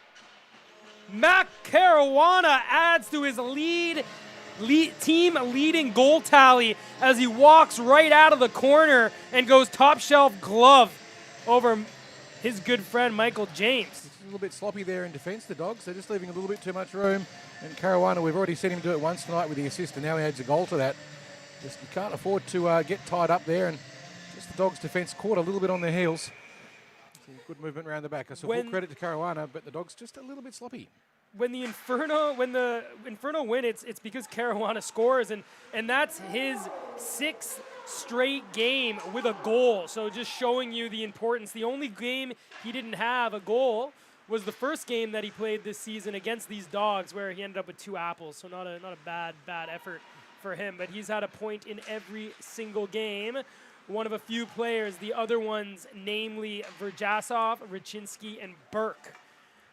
Mac Caruana adds to his team leading goal tally as he walks right out of the corner and goes top shelf glove over his good friend Michael James. It's a little bit sloppy there in defence, the Dogs. They're just leaving a little bit too much room. And Caruana, we've already seen him do it once tonight with the assist, and now he adds a goal to that. Just you can't afford to get tied up there, and just the Dogs' defence caught a little bit on their heels. Good movement around the back. So full credit to Caruana, but the Dogs just a little bit sloppy. When the Inferno win, it's because Caruana scores, and that's his 6th straight game with a goal. So just showing you the importance. The only game he didn't have a goal was the first game that he played this season against these Dogs, where he ended up with 2 apples. So not a bad effort for him. But he's had a point in every single game. One of a few players. The other ones, namely Verjasov, Raczynski, and Burke,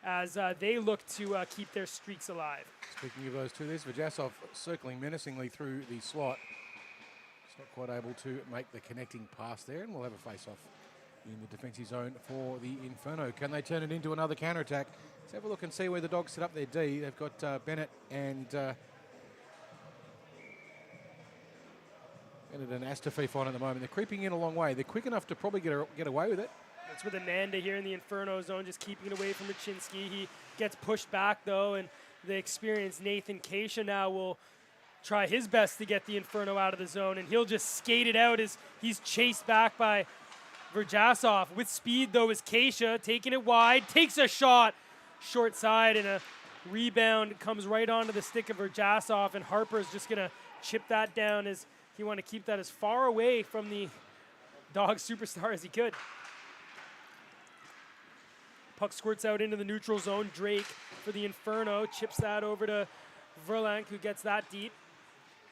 as they look to keep their streaks alive. Speaking of those two, there's Verjasov circling menacingly through the slot. He's not quite able to make the connecting pass there, and we'll have a face-off in the defensive zone for the Inferno. Can they turn it into another counter-attack? Let's have a look and see where the Dogs set up their D. They've got Bennett and Astafeef on at the moment. They're creeping in a long way. They're quick enough to probably get away with it. It's with Ananda here in the Inferno zone, just keeping it away from Raczynski. He gets pushed back, though, and the experienced Nathan Keisha now will try his best to get the Inferno out of the zone, and he'll just skate it out as he's chased back by Verjasov. With speed, though, is Keisha, taking it wide, takes a shot, short side, and a rebound comes right onto the stick of Verjasov, and Harper's just going to chip that down as he wanted to keep that as far away from the Dogs superstar as he could. Puck squirts out into the neutral zone. Drake for the Inferno chips that over to Verlank, who gets that deep.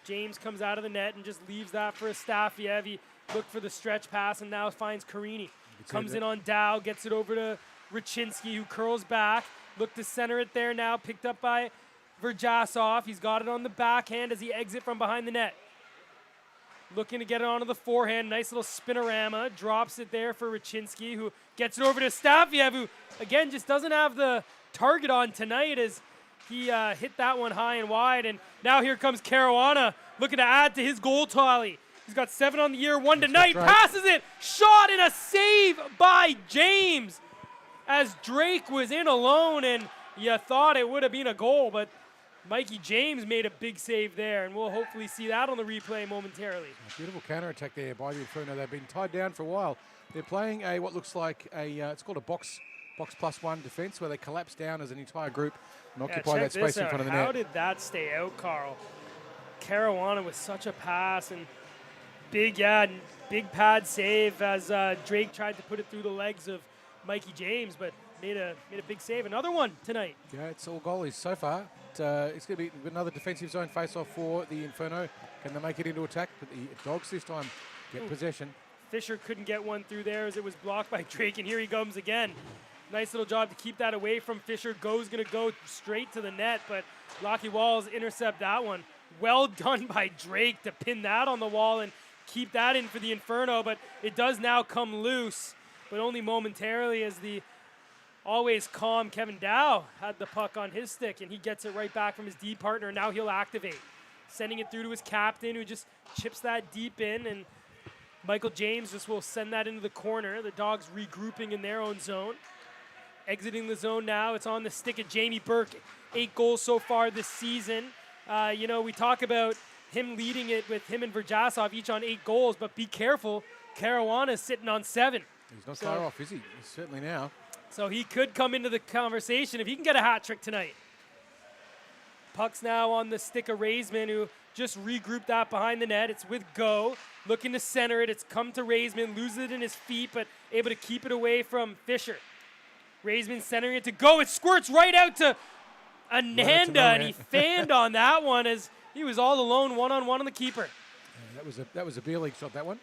James comes out of the net and just leaves that for Astafiev. He looked for the stretch pass and now finds Carini. Comes in on Dow, gets it over to Raczynski, who curls back. Looked to center it there now, picked up by Verjasov. He's got it on the backhand as he exits from behind the net. Looking to get it onto the forehand. Nice little spinorama. Drops it there for Raczynski, who gets it over to Astafiev, who, again, just doesn't have the target on tonight as he hit that one high and wide. And now here comes Caruana looking to add to his goal tally. He's got 7 on the year, 1 tonight. Right. Passes it. Shot and a save by James as Drake was in alone, and you thought it would have been a goal, but Mikey James made a big save there, and we'll hopefully see that on the replay momentarily. A beautiful counter-attack there by the Inferno. They've been tied down for a while. They're playing what looks like it's called a box +1 defense, where they collapse down as an entire group and occupy that space in front of the net. How did that stay out, Carl? Caruana with such a pass, and big pad save as Drake tried to put it through the legs of Mikey James, but made a big save. Another one tonight. Yeah, it's all goalies so far. It's going to be another defensive zone face-off for the Inferno. Can they make it into attack? But the Dogs this time get possession. Fisher couldn't get one through there as it was blocked by Drake, and here he comes again. Nice little job to keep that away from Fisher. Go's going to go straight to the net, but Lockie Walls intercept that one. Well done by Drake to pin that on the wall and keep that in for the Inferno, but it does now come loose, but only momentarily as the always calm Kevin Dow had the puck on his stick, and he gets it right back from his D partner. Now he'll activate, sending it through to his captain, who just chips that deep in, and Michael James just will send that into the corner. The Dogs regrouping in their own zone. Exiting the zone now. It's on the stick of Jamie Burke. 8 goals so far this season. We talk about him leading it with him and Verjasov each on 8 goals, but be careful. Caruana's sitting on 7. He's not far off, is he? He's certainly now. So he could come into the conversation if he can get a hat trick tonight. Puck's now on the stick of Raisman, who just regrouped that behind the net. It's with Go, looking to center it. It's come to Raisman, loses it in his feet, but able to keep it away from Fisher. Raisman centering it to Go. It squirts right out to Ananda, and he fanned on that one as he was all alone, one-on-one on the keeper. Yeah, that was a beer league shot, that one.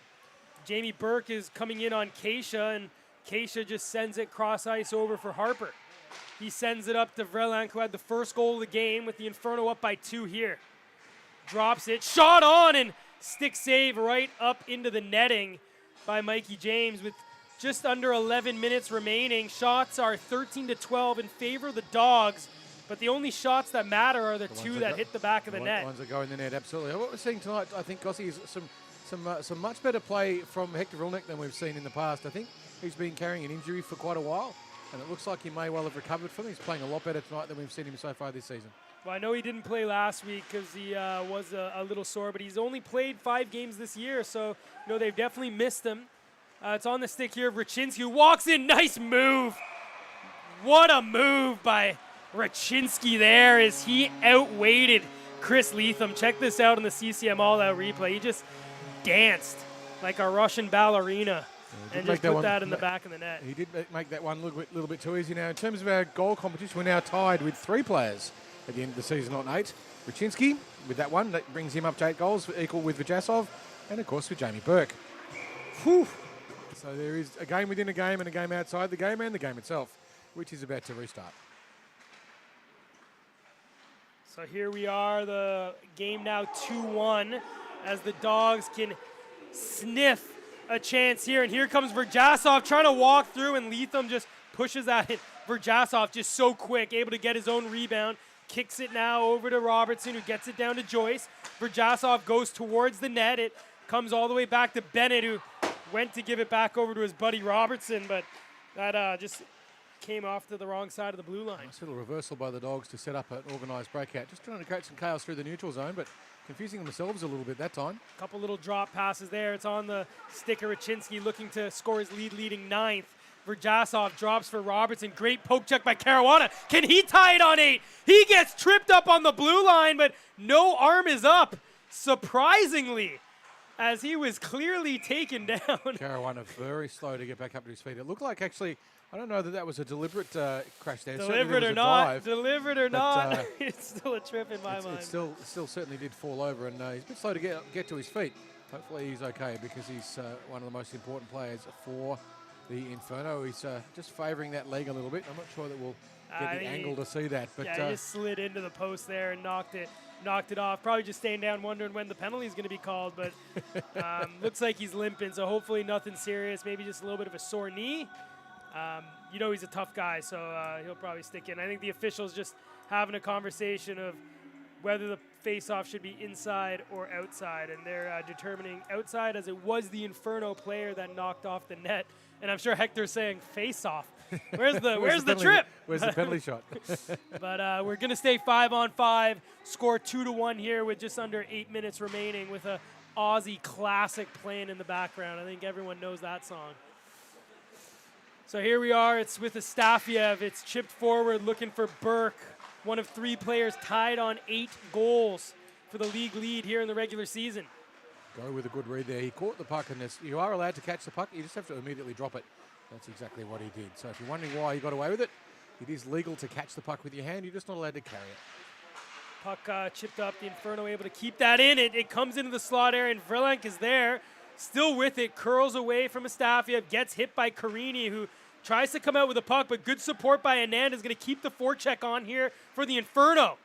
Jamie Burke is coming in on Keisha, and Keisha just sends it cross ice over for Harper. He sends it up to Vreeland, who had the first goal of the game, with the Inferno up by 2 here. Drops it, shot on, and stick save right up into the netting by Mikey James with just under 11 minutes remaining. Shots are 13-12 in favor of the Dogs, but the only shots that matter are the 2 that hit the back of the net. The ones that go in the net, absolutely. What we're seeing tonight, I think, Gossie, is some much better play from Hector Vilnick than we've seen in the past. I think he's been carrying an injury for quite a while, and it looks like he may well have recovered from it. He's playing a lot better tonight than we've seen him so far this season. Well, I know he didn't play last week because he was a little sore, but he's only played 5 games this year, so they've definitely missed him. It's on the stick here of Raczynski, who walks in. Nice move. What a move by Raczynski there as he outweighted Chris Leatham. Check this out on the CCM All-Out replay. He just danced like a Russian ballerina and just put that in the back of the net. He did make that one little bit too easy. Now, in terms of our goal competition, we're now tied with 3 players at the end of the season on 8. Raczynski with that one, that brings him up to 8 goals, equal with Verjasov, and of course with Jamie Burke. Whew. So there is a game within a game and a game outside the game and the game itself, which is about to restart. So here we are, the game now 2-1 as the Dogs can sniff a chance here. And here comes Verjasov trying to walk through, and Leatham just pushes at it. Verjasov just so quick, able to get his own rebound. Kicks it now over to Robertson, who gets it down to Joyce. Verjasov goes towards the net. It comes all the way back to Bennett, who went to give it back over to his buddy Robertson, but that just came off to the wrong side of the blue line. Nice little reversal by the Dogs to set up an organised breakout. Just trying to create some chaos through the neutral zone, but confusing themselves a little bit that time. Couple little drop passes there. It's on the stick of Raczynski, looking to score his leading 9th. Verjasov drops for Robertson. Great poke check by Caruana. Can he tie it on 8? He gets tripped up on the blue line, but no arm is up, surprisingly, as he was clearly taken down. Caruana very slow to get back up to his feet. It looked like, actually, I don't know that that was a deliberate crash there. Deliberate or not, it's still a trip in my mind. It still certainly did fall over, and he's a bit slow to get to his feet. Hopefully he's okay, because he's one of the most important players for the Inferno. He's just favouring that leg a little bit. I'm not sure that we'll get the angle to see that. But yeah, he just slid into the post there and knocked it off. Probably just staying down wondering when the penalty is going to be called, but looks like he's limping, so hopefully nothing serious, maybe just a little bit of a sore knee. He's a tough guy, so he'll probably stick in. I think the officials just having a conversation of whether the face-off should be inside or outside, and they're determining outside, as it was the Inferno player that knocked off the net. And I'm sure Hector's saying face-off. Where's the trip? Where's the penalty shot? But we're going to stay 5-on-5, score 2-1 here with just under 8 minutes remaining, with a Aussie classic playing in the background. I think everyone knows that song. So here we are. It's with Astafiev. It's chipped forward, looking for Burke, one of 3 players tied on 8 goals for the league lead here in the regular season. Go with a good read there. He caught the puck, and you are allowed to catch the puck. You just have to immediately drop it. That's exactly what he did. So if you're wondering why he got away with it, it is legal to catch the puck with your hand. You're just not allowed to carry it. Puck chipped up. The Inferno able to keep that in. It comes into the slot area, and Vreeland is there. Still with it. Curls away from Astafiev. Gets hit by Carini, who tries to come out with a puck, but good support by Anand is going to keep the forecheck on here for the Inferno.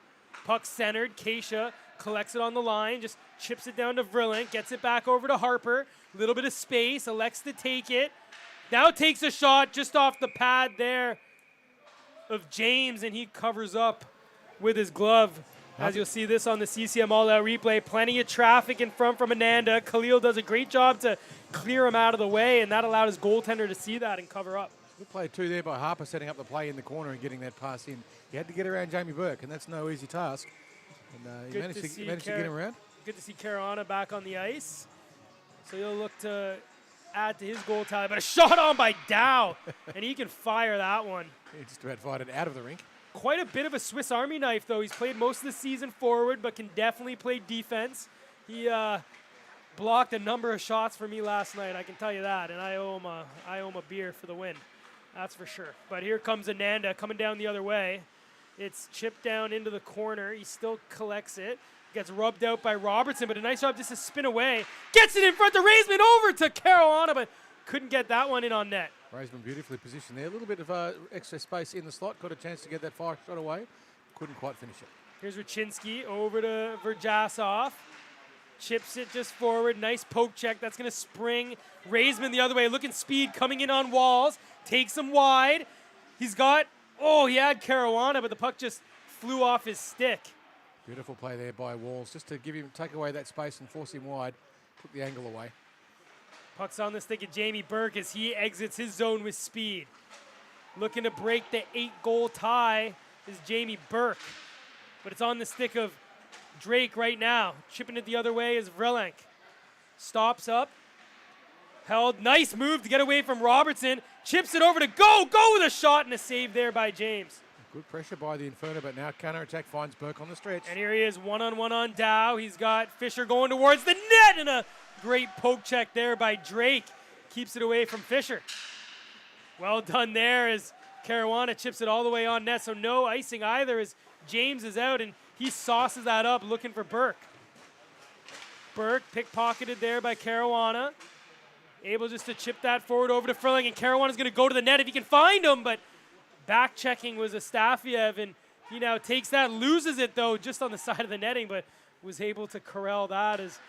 Puck centered. Keisha collects it on the line, just chips it down to Vreeland, gets it back over to Harper. A little bit of space, elects to take it. Now takes a shot just off the pad there of James, and he covers up with his glove. As you'll see this on the CCM all-out replay, plenty of traffic in front from Ananda. Khalil does a great job to clear him out of the way, and that allowed his goaltender to see that and cover up. Good play too there by Harper, setting up the play in the corner and getting that pass in. He had to get around Jamie Burke, and that's no easy task. And he managed to get him around. Good to see Caruana back on the ice. So he'll look to add to his goal tally, but a shot on by Dow, and he can fire that one. He just about fired it out of the rink. Quite a bit of a Swiss Army knife, though. He's played most of the season forward, but can definitely play defense. He blocked a number of shots for me last night, I can tell you that, and I owe him a beer for the win. That's for sure. But here comes Ananda coming down the other way. It's chipped down into the corner. He still collects it. Gets rubbed out by Robertson, but a nice job just to spin away. Gets it in front of Raisman over to Caruana, but couldn't get that one in on net. Raisman beautifully positioned there. A little bit of extra space in the slot. Got a chance to get that fire shot away. Couldn't quite finish it. Here's Raczynski over to Verjasov. Chips it just forward. Nice poke check. That's going to spring Raisman the other way. Looking speed coming in on Walls. Takes him wide. He had Caruana, but the puck just flew off his stick. Beautiful play there by Walls, just to take away that space and force him wide, took the angle away. Puck's on the stick of Jamie Burke as he exits his zone with speed. Looking to break the 8-goal tie is Jamie Burke, but it's on the stick of Drake right now. Chipping it the other way is Vrelenk. Stops up, held, nice move to get away from Robertson, chips it over to Go with a shot and a save there by James. Good pressure by the Inferno, but now counter-attack finds Burke on the stretch. And here he is, one-on-one on Dow. He's got Fisher going towards the net, and a great poke check there by Drake. Keeps it away from Fisher. Well done there as Caruana chips it all the way on net, so no icing either as James is out, and he sauces that up looking for Burke. Burke pickpocketed there by Caruana. Able just to chip that forward over to Furling, and Caruana's going to go to the net if he can find him, but back checking was Astafiev, and he now takes that, loses it though, just on the side of the netting, but was able to corral that as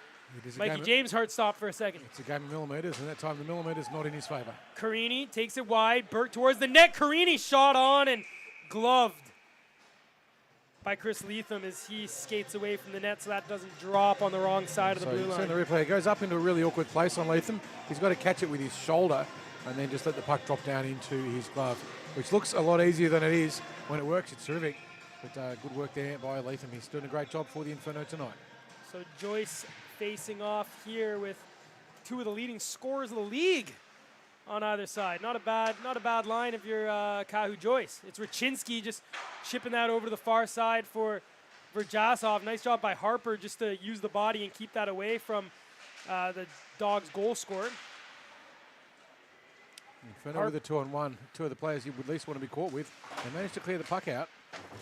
Mikey James heart stopped for a second. It's a game of millimeters, and that time the millimeters not in his favor. Carini takes it wide, Burke towards the net. Carini shot on and gloved by Chris Leatham as he skates away from the net so that doesn't drop on the wrong side of the blue line. So the replay goes up into a really awkward place on Leatham. He's got to catch it with his shoulder and then just let the puck drop down into his glove, which looks a lot easier than it is. When it works, it's terrific. But good work there by Leatham. He's doing a great job for the Inferno tonight. So Joyce facing off here with two of the leading scorers of the league on either side. Not a bad line if you're Kahu Joyce. It's Raczynski just chipping that over to the far side for Verjasov. Nice job by Harper just to use the body and keep that away from the Dogs' goal scorer. Inferno with a 2-on-1. Two of the players you would least want to be caught with. They managed to clear the puck out.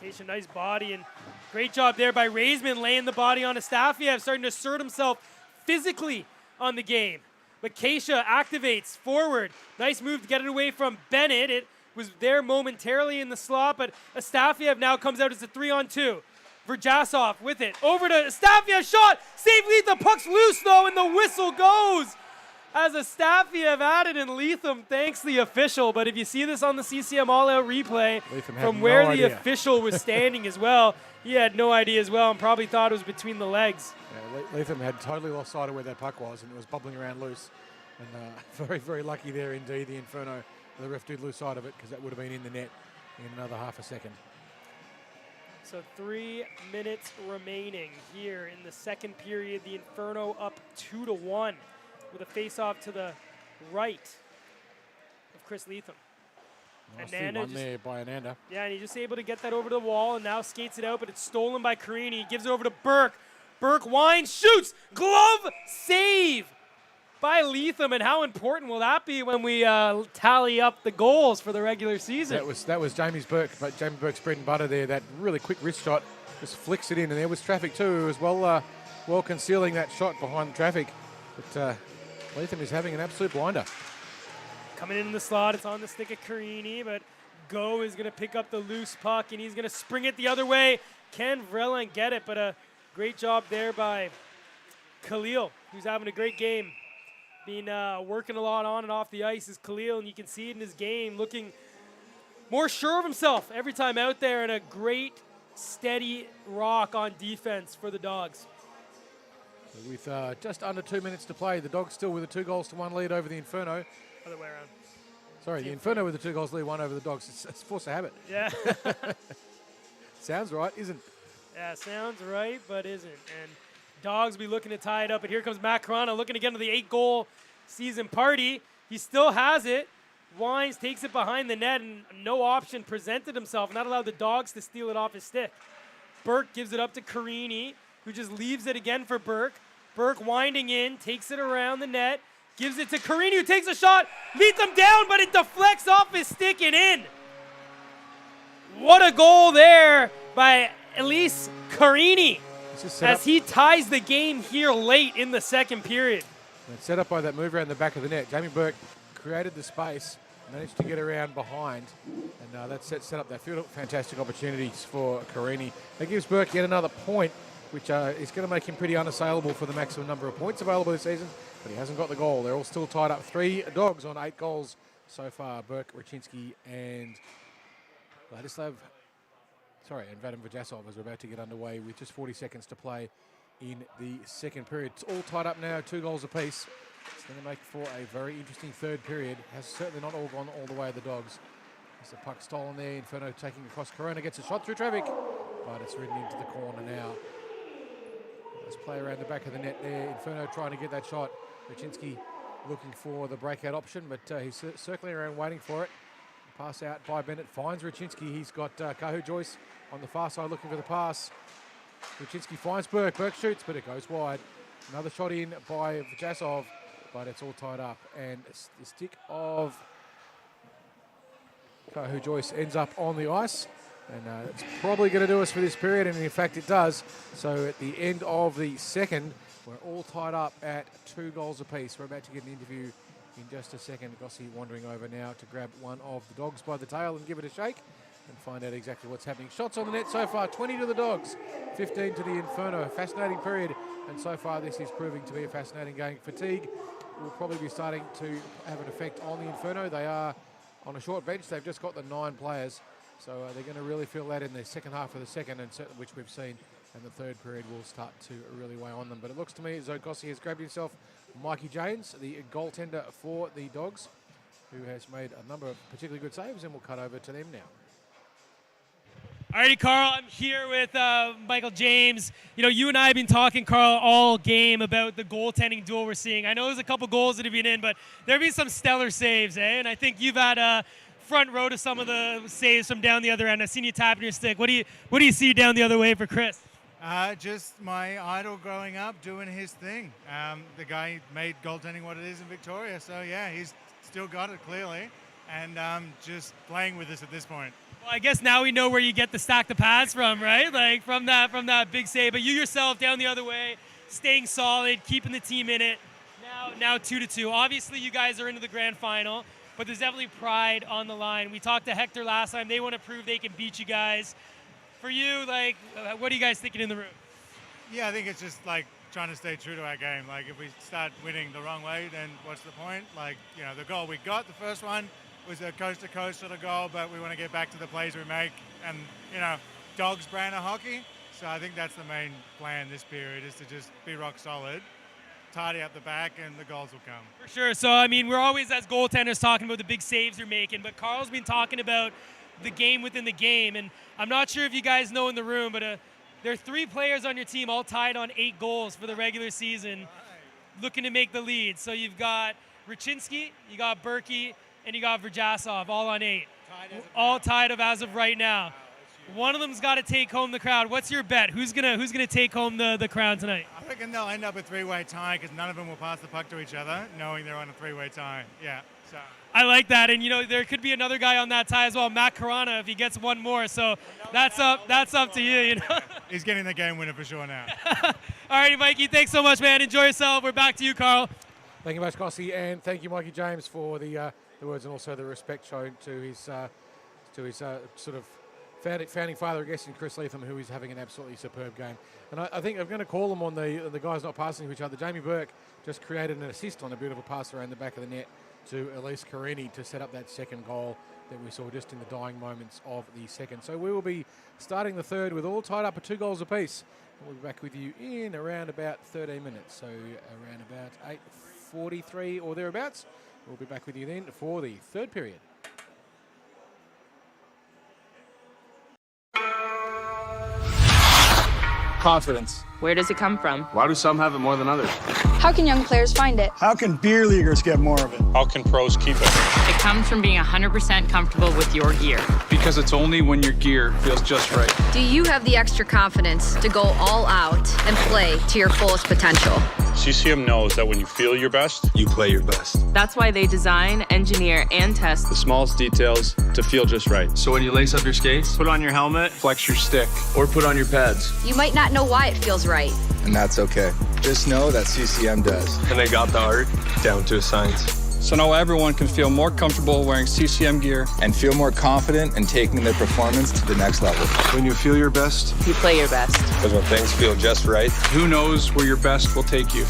Keisha, nice body, and great job there by Raisman laying the body on Astafiev, starting to assert himself physically on the game. But Keisha activates forward. Nice move to get it away from Bennett. It was there momentarily in the slot, but Astafiev now comes out as a 3-on-2. Verjasov with it. Over to Astafiev, shot! Save Leatham, puck's loose though, and the whistle goes! As Astafiev added and Leatham thanks the official, but if you see this on the CCM all-out replay, from where the official was standing as well, he had no idea as well and probably thought it was between the legs. Yeah, Leatham had totally lost sight of where that puck was and it was bubbling around loose. And very, very lucky there indeed, the Inferno. The ref did lose sight of it because that would have been in the net in another half a second. So 3 minutes remaining here in the second period. The Inferno up 2-1. With a face-off to the right of Chris Leatham. Ananda one there by Ananda. Yeah, and he's just able to get that over the wall and now skates it out, but it's stolen by Carini. He gives it over to Burke. Burke winds, shoots, glove save by Leatham, and how important will that be when we tally up the goals for the regular season? That was Jamie Burke's bread and butter there. That really quick wrist shot just flicks it in, and there was traffic too as well, well concealing that shot behind the traffic. But Leatham is having an absolute blinder. Coming in the slot, it's on the stick of Carini, but Go is going to pick up the loose puck, and he's going to spring it the other way. Can Vreeland get it? But a great job there by Khalil, who's having a great game. Been working a lot on and off the ice is Khalil, and you can see it in his game, looking more sure of himself every time out there, and a great, steady rock on defense for the Dogs. With just under 2 minutes to play, the Dogs still with a 2-1 lead over the Inferno. Other way around. Sorry, the Inferno with a 2 lead, 1 over the Dogs. It's force of habit. Yeah. Sounds right, isn't? Yeah, sounds right, but isn't. And Dogs be looking to tie it up. And here comes Matt Carana looking to get into the 8-goal season party. He still has it. Wines takes it behind the net, and no option presented himself. Not allowed the Dogs to steal it off his stick. Burke gives it up to Carini, who just leaves it again for Burke. Burke winding in, takes it around the net, gives it to Carini, who takes a shot, leads him down, but it deflects off his stick and in. What a goal there by Elise Carini as he ties the game here late in the second period. And set up by that move around the back of the net. Jamie Burke created the space, managed to get around behind, and that set up that fantastic opportunities for Carini. That gives Burke yet another point, which is going to make him pretty unassailable for the maximum number of points available this season, but he hasn't got the goal. They're all still tied up. 3 Dogs on 8 goals so far. Burke, Raczynski, and Vladislav, and Vadim Vajasov as we're about to get underway with just 40 seconds to play in the second period. It's all tied up now, 2 goals apiece. It's going to make for a very interesting third period. Has certainly not all gone all the way of the Dogs. There's the puck stolen there. Inferno taking across. Corona gets a shot through traffic, but it's ridden into the corner now. Let's play around the back of the net there. Inferno trying to get that shot. Raczynski looking for the breakout option, but he's circling around waiting for it. Pass out by Bennett. Finds Raczynski. He's got Kahu Joyce on the far side looking for the pass. Raczynski finds Burke. Burke shoots, but it goes wide. Another shot in by Vajasov, but it's all tied up. And the stick of Kahu Joyce ends up on the ice. And it's probably going to do us for this period, and in fact it does. So at the end of the second, we're all tied up at 2 goals apiece. We're about to get an interview in just a second. Gossi wandering over now to grab one of the Dogs by the tail and give it a shake and find out exactly what's happening. Shots on the net so far, 20 to the Dogs, 15 to the Inferno. Fascinating period, and so far this is proving to be a fascinating game. Fatigue will probably be starting to have an effect on the Inferno. They are on a short bench. They've just got the 9 players. So they're going to really feel that in the second half of the second, and certainly which we've seen, and the third period will start to really weigh on them. But it looks to me as though Gossi has grabbed himself Mikey James, the goaltender for the Dogs, who has made a number of particularly good saves, and we'll cut over to them now. Alrighty, Carl, I'm here with Michael James. You know, you and I have been talking, Carl, all game about the goaltending duel we're seeing. I know there's a couple goals that have been in, but there have been some stellar saves, eh? And I think you've had front row to some of the saves from down the other end. I've seen you tapping your stick. What do you see down the other way for Chris? Just my idol growing up doing his thing. The guy made goaltending what it is in Victoria. So yeah, he's still got it clearly, and just playing with us at this point. Well, I guess now we know where you get the stack the pads from, right? Like from that big save. But you yourself down the other way, staying solid, keeping the team in it. Now 2-2. Obviously, you guys are into the grand final, but there's definitely pride on the line. We talked to Hector last time. They want to prove they can beat you guys. For you, like, what are you guys thinking in the room? Yeah, I think it's just like trying to stay true to our game. Like, if we start winning the wrong way, then what's the point? Like, you know, the goal we got, the first one, was a coast-to-coast sort of goal, but we want to get back to the plays we make and, you know, Dogs brand of hockey. So I think that's the main plan this period, is to just be rock solid, tidy up the back, and the goals will come. For sure. So, I mean, we're always, as goaltenders, talking about the big saves you're making, but Carl's been talking about the game within the game, and I'm not sure if you guys know in the room, but there are 3 players on your team all tied on 8 goals for the regular season, looking to make the lead. So you've got Raczynski, you got Berkey, and you got Vajasov, all on 8. All tied up as of right now. One of them's got to take home the crown. What's your bet? Who's gonna take home the crown tonight? I reckon they'll end up a 3-way tie because none of them will pass the puck to each other, knowing they're on a 3-way tie. Yeah. So. I like that, and you know there could be another guy on that tie as well, Matt Carana, if he gets one more. So that's up to you. You know. He's getting the game winner for sure now. All righty, Mikey. Thanks so much, man. Enjoy yourself. We're back to you, Carl. Thank you much, Gossi, and thank you, Mikey James, for the words and also the respect shown to his sort of founding father, I guess, in Chris Leatham, who is having an absolutely superb game. And I think I'm going to call them on the guys not passing to each other. Jamie Burke just created an assist on a beautiful pass around the back of the net to Elise Carini to set up that second goal. that we saw just in the dying moments of the second. So we will be starting the third with all tied up at 2 goals apiece. We'll be back with you in around about 13 minutes, so around about 8:43 or thereabouts. We'll be back with you then for the third period. Confidence. Where does it come from? Why do some have it more than others? How can young players find it? How can beer leaguers get more of it? How can pros keep it? It comes from being 100% comfortable with your gear. Because it's only when your gear feels just right. Do you have the extra confidence to go all out and play to your fullest potential? CCM knows that when you feel your best, You play your best. That's why they design, engineer, and test the smallest details to feel just right. So when you lace up your skates, Put on your helmet. Flex your stick. or put on your pads. You might not know why it feels right. And that's okay. Just know that CCM does. And they got the art down to a science. So now everyone can feel more comfortable wearing CCM gear. And feel more confident in taking their performance to the next level. When you feel your best, you play your best. Because when things feel just right, Who knows where your best will take you?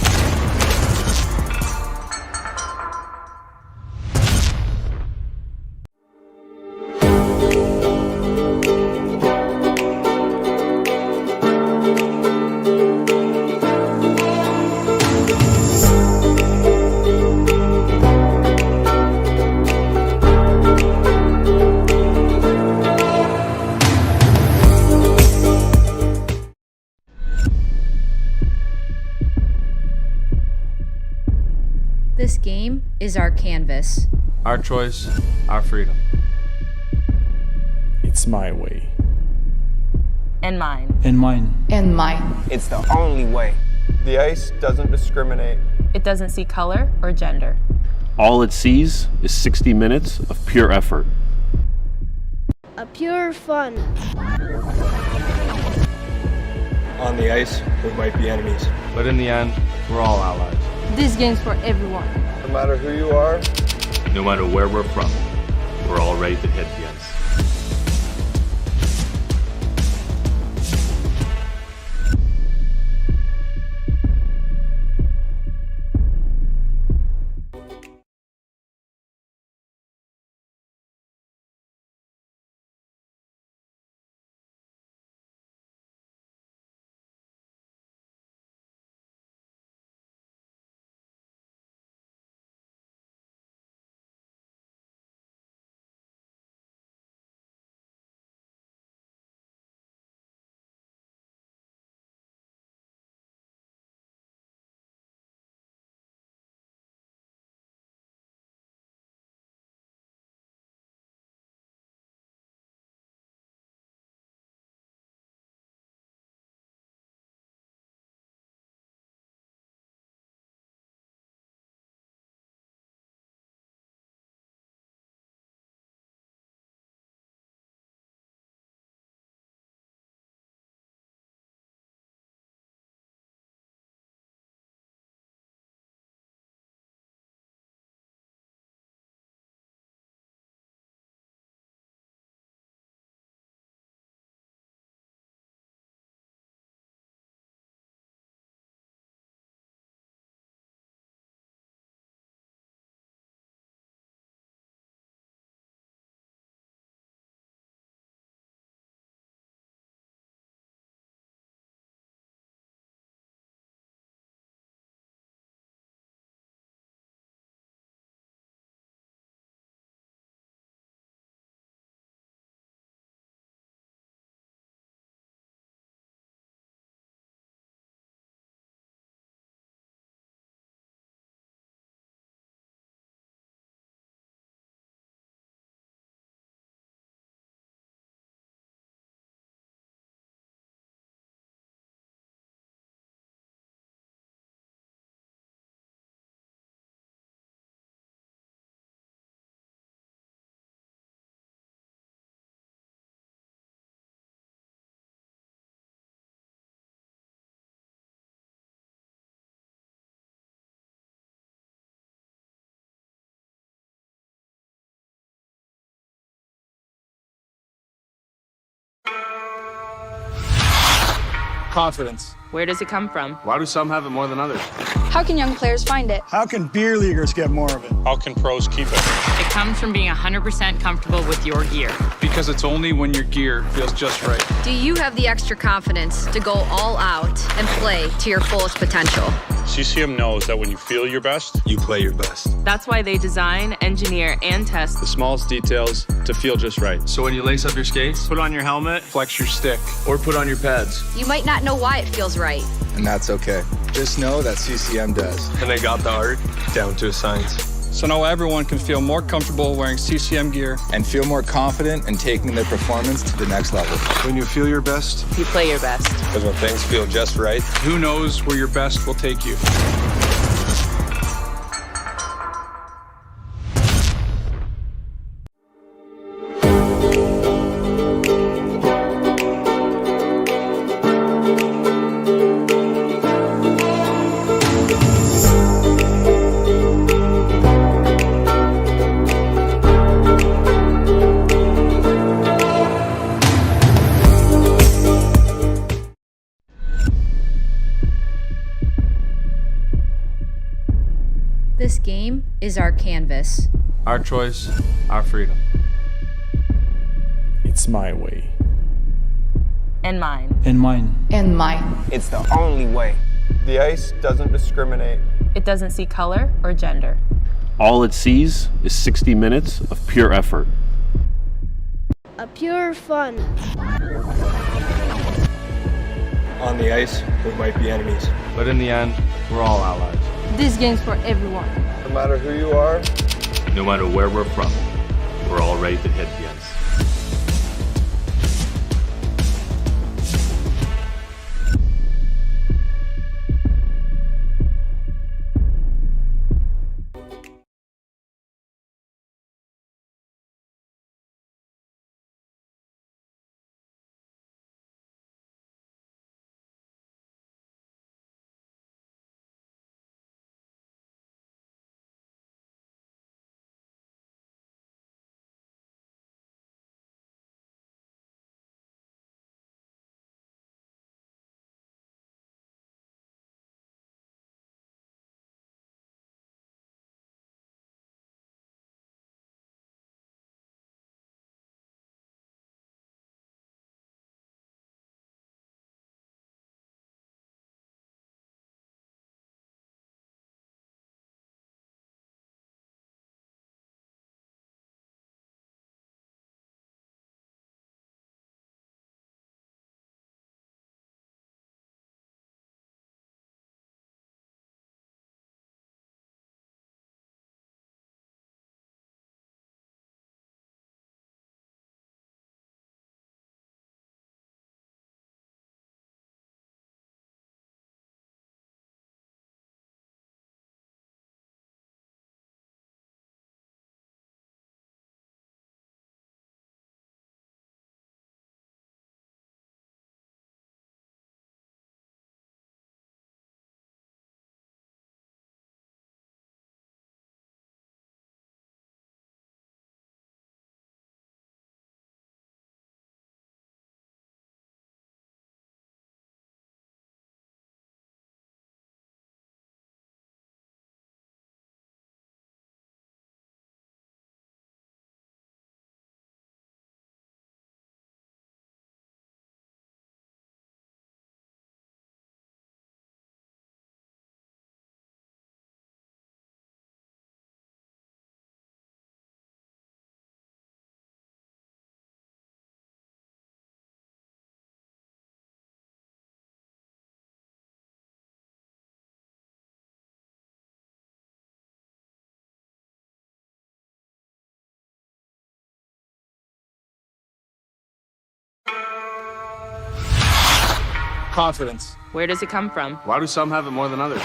This game is our canvas. Our choice, our freedom. it's my way. And mine. And mine. And mine. It's the only way. The ice doesn't discriminate. It doesn't see color or gender. All it sees is 60 minutes of pure effort. A pure fun. On the ice, we might be enemies. But in the end, we're all allies. This game's for everyone. No matter who you are, No matter where we're from, we're all ready to hit the ice. Confidence. Where does it come from? Why do some have it more than others? How can young players find it? How can beer leaguers get more of it? how can pros keep it? It comes from being 100% comfortable with your gear. Because it's only when your gear feels just right. Do you have the extra confidence to go all out and play to your fullest potential? CCM knows that when you feel your best, You play your best. That's why they design, engineer, and test the smallest details to feel just right. So when you lace up your skates, Put on your helmet, Flex your stick. or put on your pads, You might not know why it feels right. And that's okay. Just know that CCM does. and they got the art down to a science. So now everyone can feel more comfortable wearing CCM gear. And feel more confident in taking their performance to the next level. When you feel your best, you play your best. Because when things feel just right, Who knows where your best will take you? This game is our canvas. our choice, our freedom. it's my way. And mine. And mine. And mine. It's the only way. The ice doesn't discriminate. It doesn't see color or gender. All it sees is 60 minutes of pure effort. A pure fun. On the ice, we might be enemies. But in the end, we're all allies. This game's for everyone. No matter who you are, No matter where we're from, we're all ready to hit the ice. Confidence. Where does it come from? Why do some have it more than others?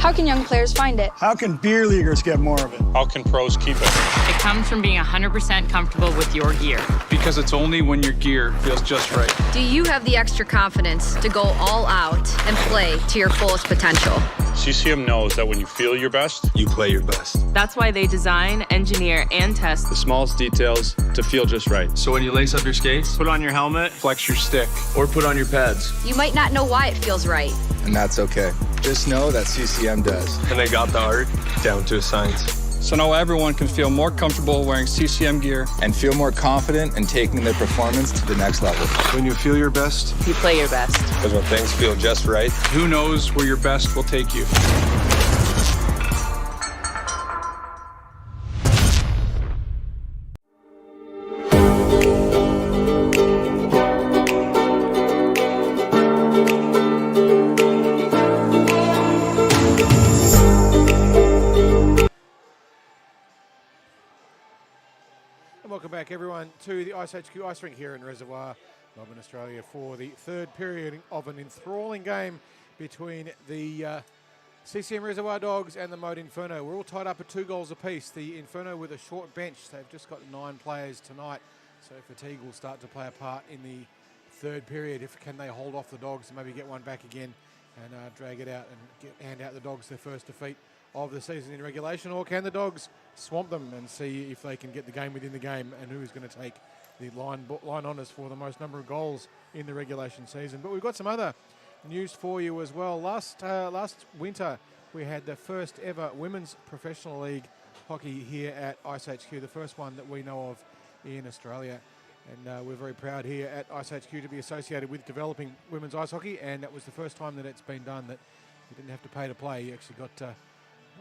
How can young players find it? How can beer leaguers get more of it? how can pros keep it? It comes from being 100% comfortable with your gear. Because it's only when your gear feels just right. Do you have the extra confidence to go all out and play to your fullest potential? CCM knows that when you feel your best, You play your best. That's why they design, engineer, and test the smallest details to feel just right. So when you lace up your skates, Put on your helmet, Flex your stick. or put on your pads, You might not know why it feels right. And that's okay. Just know that CCM does. and they got the art down to a science. So now everyone can feel more comfortable wearing CCM gear and feel more confident in taking their performance to the next level. When you feel your best, You play your best. Because when things feel just right, who knows where your best will take you. And welcome back, everyone, to the iceHQ Ice Rink here in Reservoir, Melbourne, Australia, for the third period of an enthralling game between the CCM Reservoir Dogs and the Mode Inferno. We're all tied up at 2 goals apiece. The Inferno with a short bench. They've just got 9 players tonight, so fatigue will start to play a part in the third period. Can they hold off the Dogs and maybe get one back again and drag it out and hand out the Dogs their first defeat of the season in regulation, or can the Dogs swamp them and see if they can get the game within the game and who is going to take the line honours for the most number of goals in the regulation season. But we've got some other news for you as well. Last winter we had the first ever Women's Professional League hockey here at iceHQ, the first one that we know of in Australia. And we're very proud here at iceHQ to be associated with developing women's ice hockey, and that was the first time that it's been done that you didn't have to pay to play. You actually got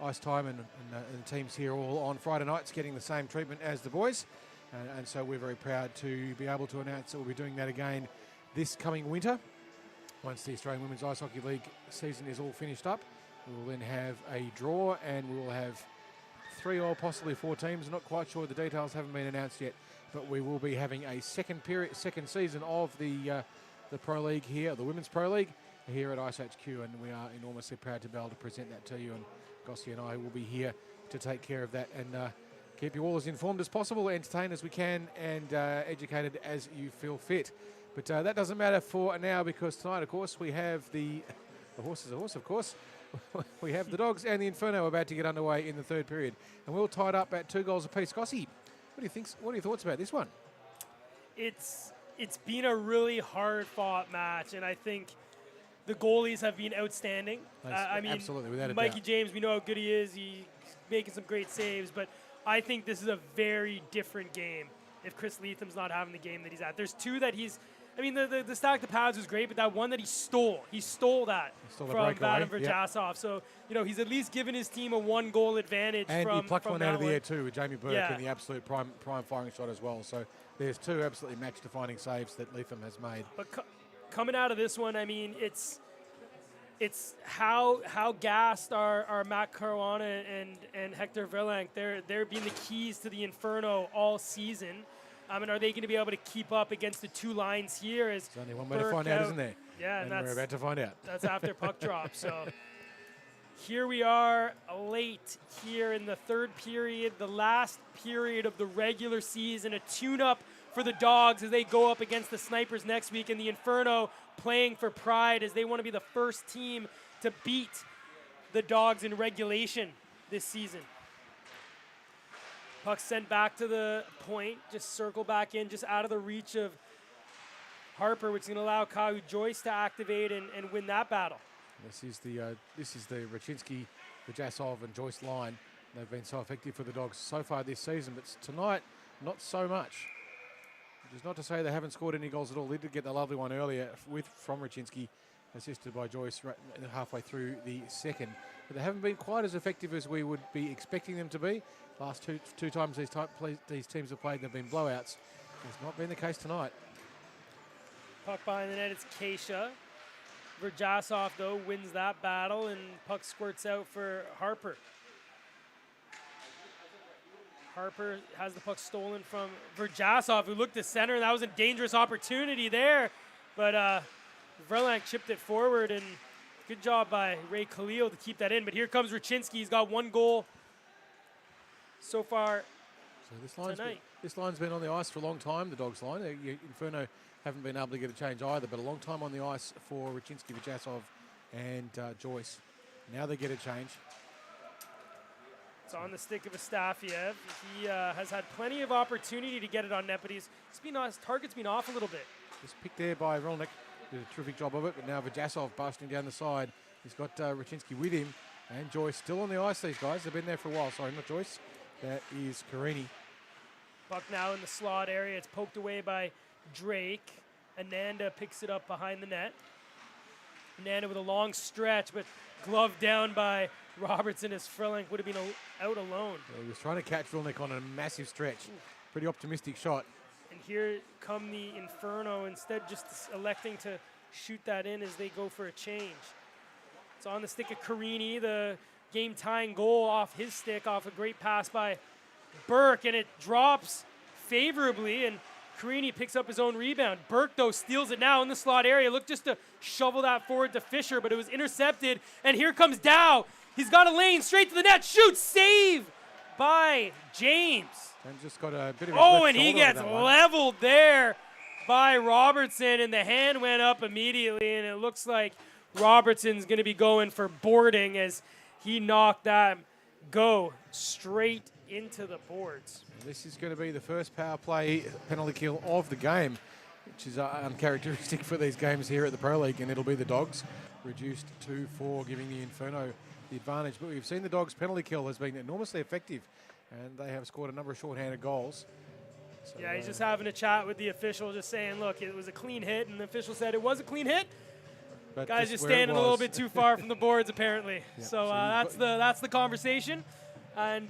ice time, and the teams here all on Friday nights getting the same treatment as the boys. And so we're very proud to be able to announce that we'll be doing that again this coming winter. Once the Australian Women's Ice Hockey League season is all finished up, we will then have a draw, and we will have 3 or possibly 4 teams. I'm not quite sure, the details haven't been announced yet, but we will be having a second season of the Pro League here, the Women's Pro League here at iceHQ, and we are enormously proud to be able to present that to you. And Gossie and I will be here to take care of that and keep you all as informed as possible, entertained as we can, and educated as you feel fit. But that doesn't matter for now, because tonight, of course, we have the horse is a horse, of course. We have the Dogs and the Inferno about to get underway in the third period, and we're all tied up at 2 goals apiece. Gossie, what do you think? What are your thoughts about this one? It's been a really hard-fought match, and I think the goalies have been outstanding. I mean, absolutely, without a Mikey doubt. James, we know how good he is. He's making some great saves, but I think this is a very different game if Chris Leatham's not having the game that he's at. There's 2 that he's, I mean, the stack the pads was great, but that one that he stole that from Vadim Verjasov. Yep. So, he's at least given his team a 1-goal advantage. And from, he plucked from one that out of the air too with Jamie Burke Yeah. in the absolute prime firing shot as well. So there's 2 absolutely match-defining saves that Leatham has made. But coming out of this one, I mean, it's how gassed are Matt Caruana and Hector Verlank. They're being the keys to the Inferno all season. And are they going to be able to keep up against the 2 lines here? There's only one way to find out, isn't there? Yeah, and we're about to find out. That's after puck drop. So here we are late here in the third period, the last period of the regular season, a tune-up for the Dogs as they go up against the Snipers next week, and the Inferno playing for pride as they want to be the first team to beat the Dogs in regulation this season. Puck sent back to the point, just circle back in, just out of the reach of Harper, which is going to allow Kyle Joyce to activate and win that battle. This is the Raczynski, Verjasov, and Joyce line. They've been so effective for the Dogs so far this season, but tonight, not so much. Which is not to say they haven't scored any goals at all. They did get the lovely one earlier from Raczynski, assisted by Joyce halfway through the second. But they haven't been quite as effective as we would be expecting them to be. Last two times these teams have played, they've been blowouts. It's not been the case tonight. Puck behind the net, it's Keisha. Verjasov, though, wins that battle, and puck squirts out for Harper. Harper has the puck stolen from Verjasov, who looked to center, and that was a dangerous opportunity there. But Verlank chipped it forward, and good job by Ray Khalil to keep that in. But here comes Raczynski. He's got 1 goal so far tonight. This line's been on the ice for a long time, the Dogs line. Inferno haven't been able to get a change either, but a long time on the ice for Raczynski, Verjasov, and Joyce. Now they get a change. It's on the stick of Astafiev. He has had plenty of opportunity to get it on net, but his target's been off a little bit. Just picked there by Rolnick. Did a terrific job of it, but now Verjasov busting down the side. He's got Raczynski with him, And Joyce still on the ice, these guys. They've been there for a while. Sorry, not Joyce. That is Carini. Puck now in the slot area. It's poked away by Drake. Ananda picks it up behind the net. Ananda with a long stretch, but gloved down by Robertson as Frelink would have been out alone. Yeah, he was trying to catch Vilnick on a massive stretch. Pretty optimistic shot. And here come the Inferno, instead just electing to shoot that in as they go for a change. It's on the stick of Carini, the game-tying goal off his stick, off a great pass by Burke, and it drops favorably, and Carini picks up his own rebound. Burke, though, steals it now in the slot area. Look just to shovel that forward to Fisher, but it was intercepted, and here comes Dow. He's got a lane straight to the net. Shoots, save by James. And just got a bit of and he gets leveled there by Robertson, and the hand went up immediately, and it looks like Robertson's going to be going for boarding as he knocked that go straight into the boards. This is going to be the first power play penalty kill of the game, which is uncharacteristic for these games here at the Pro League, and it'll be the Dogs reduced to 4, giving the Inferno the advantage. But we've seen the Dogs' penalty kill has been enormously effective, and they have scored a number of shorthanded goals. So yeah, he's just having a chat with the official, just saying, look, it was a clean hit, and the official said it was a clean hit. But guys just standing a little bit too far from the boards, apparently. Yep. So that's the conversation. And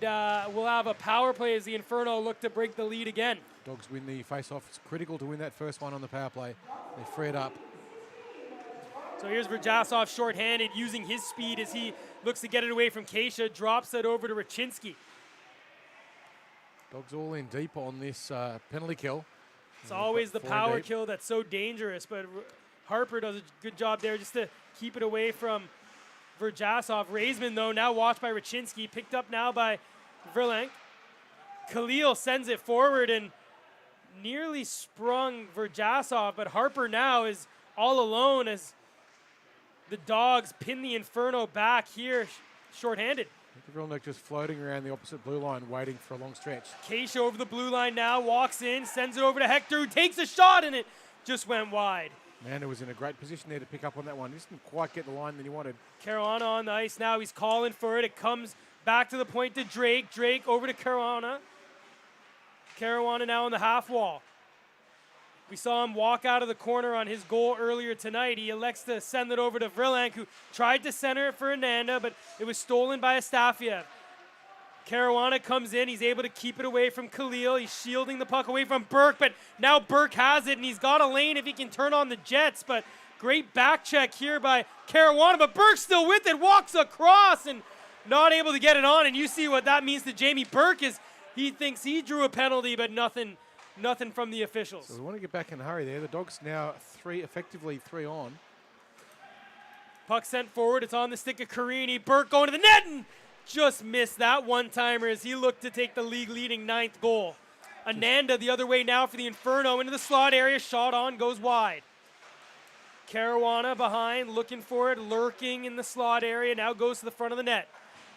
we'll have a power play as the Inferno look to break the lead again. Dogs win the face-off. It's critical to win that first one on the power play. They free it up. So here's Verjasov shorthanded, using his speed as he looks to get it away from Keisha, drops it over to Raczynski. Dogs all in deep on this penalty kill. It's always the power kill that's so dangerous, but Harper does a good job there just to keep it away from Verjasov. Raisman, though, now watched by Raczynski, picked up now by Verlank. Khalil sends it forward and nearly sprung Verjasov, but Harper now is all alone as the Dogs pin the Inferno back here, shorthanded. Vilnick just floating around the opposite blue line, waiting for a long stretch. Keisha over the blue line now, walks in, sends it over to Hector, who takes a shot, and it just went wide. Manda was in a great position there to pick up on that one. He didn't quite get the line that he wanted. Caruana on the ice now. He's calling for it. It comes back to the point to Drake. Drake over to Caruana. Caruana now on the half wall. We saw him walk out of the corner on his goal earlier tonight. He elects to send it over to Verlank, who tried to center it for Ananda, but it was stolen by Astafiev. Caruana comes in. He's able to keep it away from Khalil. He's shielding the puck away from Burke, but now Burke has it, and he's got a lane if he can turn on the Jets. But great back check here by Caruana, but Burke's still with it, walks across, and not able to get it on. And you see what that means to Jamie Burke is he thinks he drew a penalty, but nothing from the officials. So we want to get back in a hurry there. The Dogs now effectively three on. Puck sent forward. It's on the stick of Carini. Burke going to the net and just missed that one-timer as he looked to take the league-leading 9th goal. Ananda the other way now for the Inferno into the slot area. Shot on, goes wide. Caruana behind, looking for it, lurking in the slot area. Now goes to the front of the net.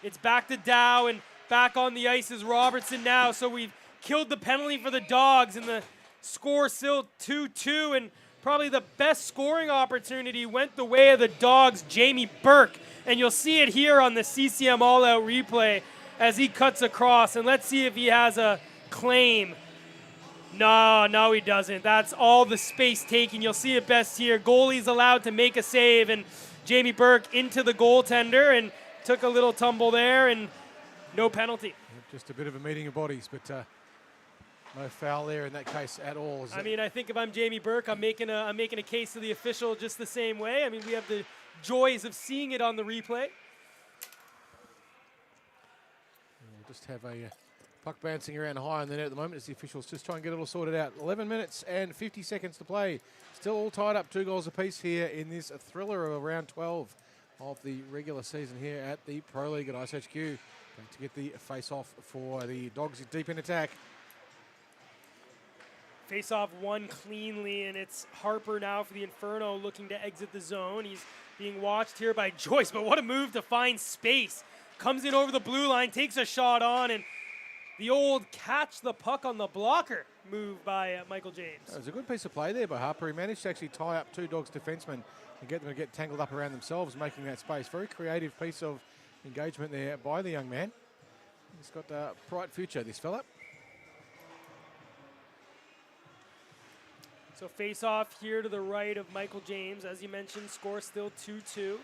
It's back to Dow, and back on the ice is Robertson now. So we've killed the penalty for the Dogs, and the score still 2-2, and probably the best scoring opportunity went the way of the Dogs, Jamie Burke. And you'll see it here on the CCM All-Out replay as he cuts across. And let's see if he has a claim. No, he doesn't. That's all the space taken. You'll see it best here. Goalie's allowed to make a save, and Jamie Burke into the goaltender and took a little tumble there, and no penalty. Just a bit of a meeting of bodies, but no foul there in that case at all. I mean, I think if I'm Jamie Burke, I'm making a case to the official just the same way. I mean, we have the joys of seeing it on the replay. We'll just have a puck bouncing around high on the net at the moment as the officials just try and get it all sorted out. 11 minutes and 50 seconds to play. Still all tied up, 2 goals apiece here in this thriller of round 12 of the regular season here at the Pro League at iceHQ. Going to get the face-off for the Dogs deep in attack. Face-off won cleanly, and it's Harper now for the Inferno looking to exit the zone. He's being watched here by Joyce, but what a move to find space. Comes in over the blue line, takes a shot on, and the old catch the puck on the blocker move by Michael James. It was a good piece of play there by Harper. He managed to actually tie up 2 Dogs defensemen and get them to get tangled up around themselves, making that space. Very creative piece of engagement there by the young man. He's got a bright future, this fella. So face off here to the right of Michael James. As you mentioned, score still 2-2.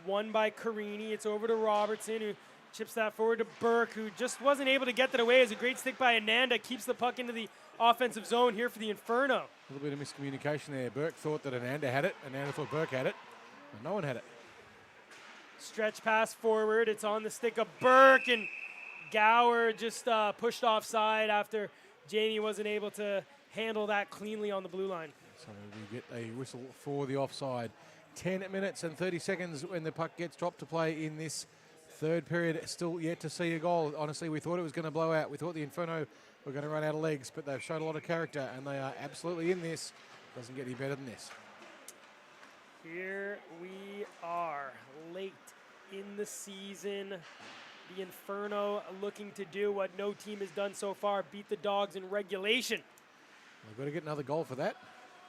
Won by Carini. It's over to Robertson, who chips that forward to Burke, who just wasn't able to get that away. As a great stick by Ananda keeps the puck into the offensive zone here for the Inferno. A little bit of miscommunication there. Burke thought that Ananda had it. Ananda thought Burke had it. But no one had it. Stretch pass forward. It's on the stick of Burke, and Gower just pushed offside after Jamie wasn't able to handle that cleanly on the blue line. So we get a whistle for the offside. 10 minutes and 30 seconds when the puck gets dropped to play in this third period. Still yet to see a goal. Honestly, we thought it was going to blow out. We thought the Inferno were going to run out of legs, but they've shown a lot of character, and they are absolutely in this. Doesn't get any better than this. Here we are, late in the season. The Inferno looking to do what no team has done so far, beat the Dogs in regulation. We've got to get another goal for that.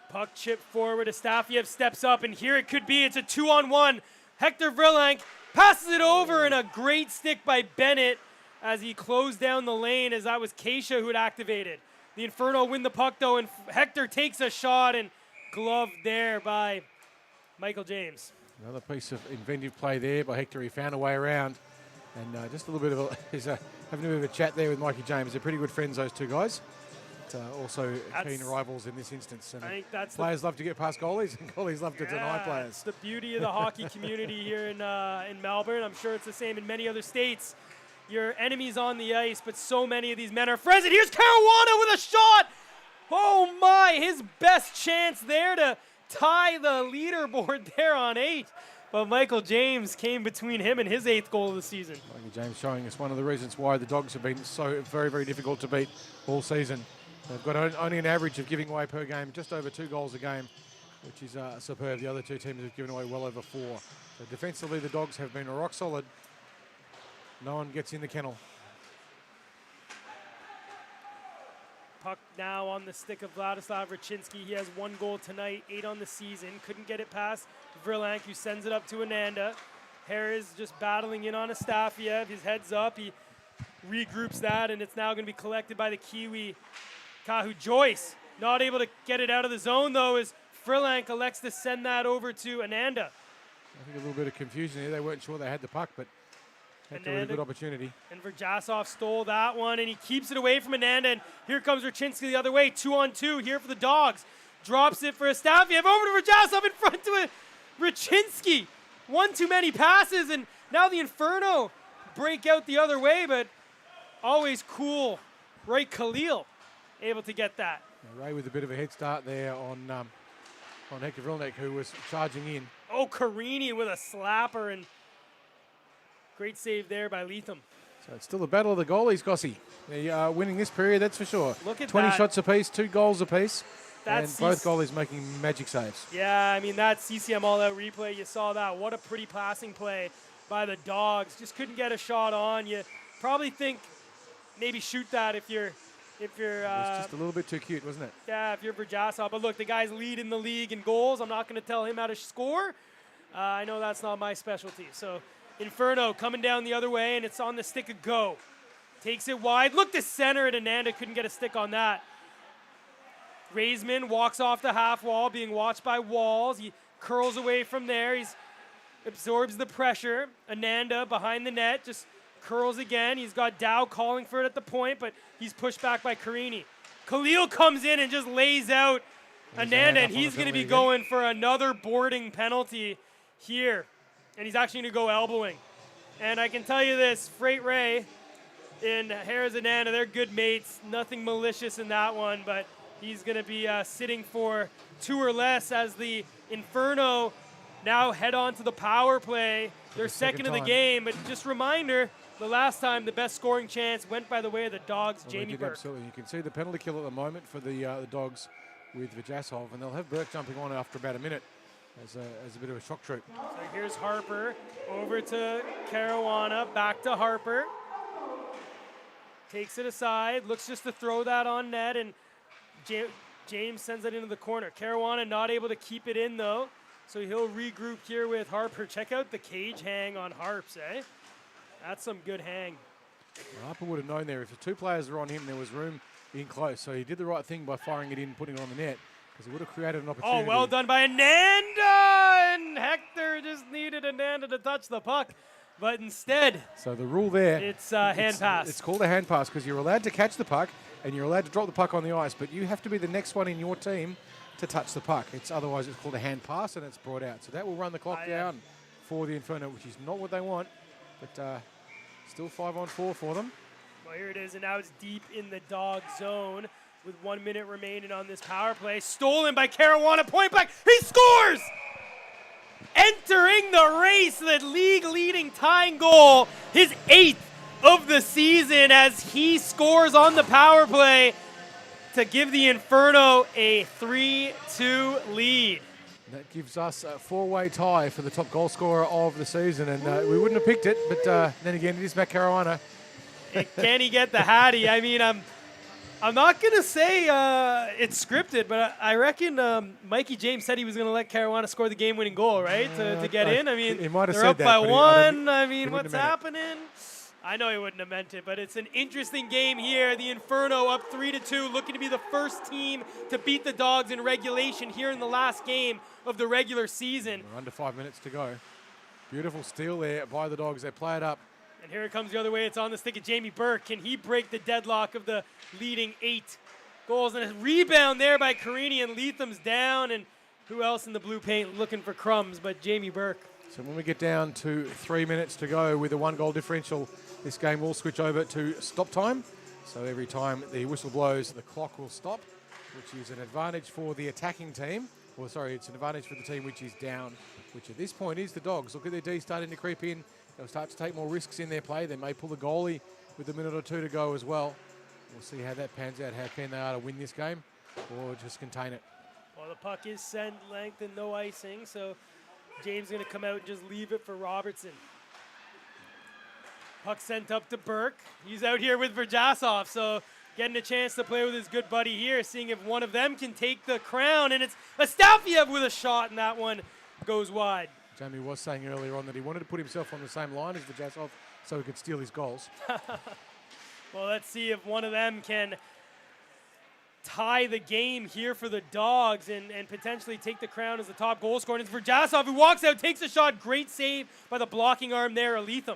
Puck chip forward. Astafiev steps up, and here it could be. It's a 2-on-1. Hector Verlank passes it over, and a great stick by Bennett as he closed down the lane, as that was Keisha who had activated. The Inferno win the puck, though, and Hector takes a shot, and gloved there by Michael James. Another piece of inventive play there by Hector. He found a way around, and just a little bit of he's having a bit of a chat there with Mikey James. They're pretty good friends, those two guys. Also keen rivals in this instance. And I think that's players love to get past goalies, and goalies love to deny players. It's the beauty of the hockey community here in Melbourne. I'm sure it's the same in many other states. Your enemies on the ice, but so many of these men are friends. And here's Caruana with a shot. Oh my, his best chance there to tie the leaderboard there on 8. But Michael James came between him and his 8th goal of the season. Michael James showing us one of the reasons why the Dogs have been so very, very difficult to beat all season. They've got only an average of giving away per game just over 2 goals a game, which is superb. The other two teams have given away well over 4. So defensively, the Dogs have been rock solid. No one gets in the kennel. Puck now on the stick of Vladislav Raczynski. He has 1 goal tonight, 8 on the season. Couldn't get it past Verlank, who sends it up to Ananda. Harris just battling in on Astafiev. His head's up. He regroups that, and it's now going to be collected by the Kiwi, Kahu Joyce. Not able to get it out of the zone, though, as Verlank elects to send that over to Ananda. I think a little bit of confusion here. They weren't sure they had the puck, but had a really good opportunity. And Verjasov stole that one, and he keeps it away from Ananda. And here comes Raczynski the other way, 2-on-2 here for the Dogs. Drops it for Astafiev, over to Verjasov in front to Raczynski. One too many passes, and now the Inferno break out the other way, but always cool. Ray Khalil able to get that. Ray with a bit of a head start there on Hector Vilnek, who was charging in. Oh, Carini with a slapper, and great save there by Leatham. So it's still a battle of the goalies, Gossie. They are winning this period, that's for sure. Look at 20 that. shots apiece, 2 goals apiece, That's and both goalies making magic saves. Yeah, I mean, that CCM all-out replay, you saw that. What a pretty passing play by the Dogs. Just couldn't get a shot on. You probably think maybe shoot that if you're it was just a little bit too cute, wasn't it? Yeah, if you're Verjasov. But look, the guy's lead in the league in goals. I'm not going to tell him how to score. I know that's not my specialty. So Inferno coming down the other way, and it's on the stick of Go. Takes it wide. Look to center it. Ananda couldn't get a stick on that. Raisman walks off the half wall, being watched by Walls. He curls away from there. He absorbs the pressure. Ananda behind the net just curls again. He's got Dow calling for it at the point, but he's pushed back by Carini. Khalil comes in and just lays out Ananda, and he's going to be going for another boarding penalty here. And he's actually going to go elbowing. And I can tell you this, Freight Ray and Harris Ananda, they're good mates. Nothing malicious in that one, but he's going to be sitting for 2 or less as the Inferno now head on to the power play. They're second of the game, but just reminder, the last time the best scoring chance went by the way of the Dogs, Jamie Burke. Absolutely. You can see the penalty kill at the moment for the Dogs with Verjasov, and they'll have Burke jumping on after about a minute as a bit of a shock troop. So here's Harper over to Caruana, back to Harper. Takes it aside, looks just to throw that on net, and James sends it into the corner. Caruana not able to keep it in, though. So he'll regroup here with Harper. Check out the cage hang on Harps, eh? That's some good hang. Harper would have known there. If the two players were on him, there was room in close. So he did the right thing by firing it in, putting it on the net, because he would have created an opportunity. Oh, well done by Ananda! And Hector just needed Ananda to touch the puck. But instead, so the rule there, it's hand pass. It's called a hand pass because you're allowed to catch the puck and you're allowed to drop the puck on the ice, but you have to be the next one in your team to touch the puck. Otherwise it's called a hand pass and it's brought out. So that will run the clock down for the Inferno, which is not what they want, but still 5-on-4 for them. Well, here it is, and now it's deep in the dog zone with 1 minute remaining on this power play. Stolen by Caruana, point blank, he scores! Entering the race, the league-leading tying goal, his 8th of the season as he scores on the power play to give the Inferno a 3-2 lead. That gives us a 4-way tie for the top goal scorer of the season, and we wouldn't have picked it, but then again, it is Matt Caruana. Can he get the Hattie? I mean, I'm not going to say it's scripted, but I reckon Mikey James said he was going to let Caruana score the game-winning goal, right, to get in. I mean, they're up by 1. I mean, what's happening? I know he wouldn't have meant it, but it's an interesting game here. The Inferno up 3-2, looking to be the first team to beat the Dogs in regulation here in the last game of the regular season. We're under 5 minutes to go. Beautiful steal there by the Dogs. They play it up. And here it comes the other way. It's on the stick of Jamie Burke. Can he break the deadlock of the leading 8 goals? And a rebound there by Carini, and Leatham's down. And who else in the blue paint looking for crumbs but Jamie Burke? So when we get down to 3 minutes to go with a 1-goal differential, this game will switch over to stop time. So every time the whistle blows, the clock will stop, which is an advantage for the attacking team. Or sorry, it's an advantage for the team which is down, which at this point is the Dogs. Look at their D starting to creep in. They'll start to take more risks in their play. They may pull the goalie with a minute or two to go as well. We'll see how that pans out, how keen they are to win this game or just contain it. Well, the puck is sent length and no icing, so James going to come out and just leave it for Robertson. Puck sent up to Burke. He's out here with Verjasov, so getting a chance to play with his good buddy here, seeing if one of them can take the crown, and it's Astafiev with a shot, and that one goes wide. Jamie was saying earlier on that he wanted to put himself on the same line as Verjasov so he could steal his goals. Well, let's see if one of them can tie the game here for the Dogs and potentially take the crown as the top goal scorer. And it's Verjasov who walks out, takes a shot. Great save by the blocking arm there, Aletham.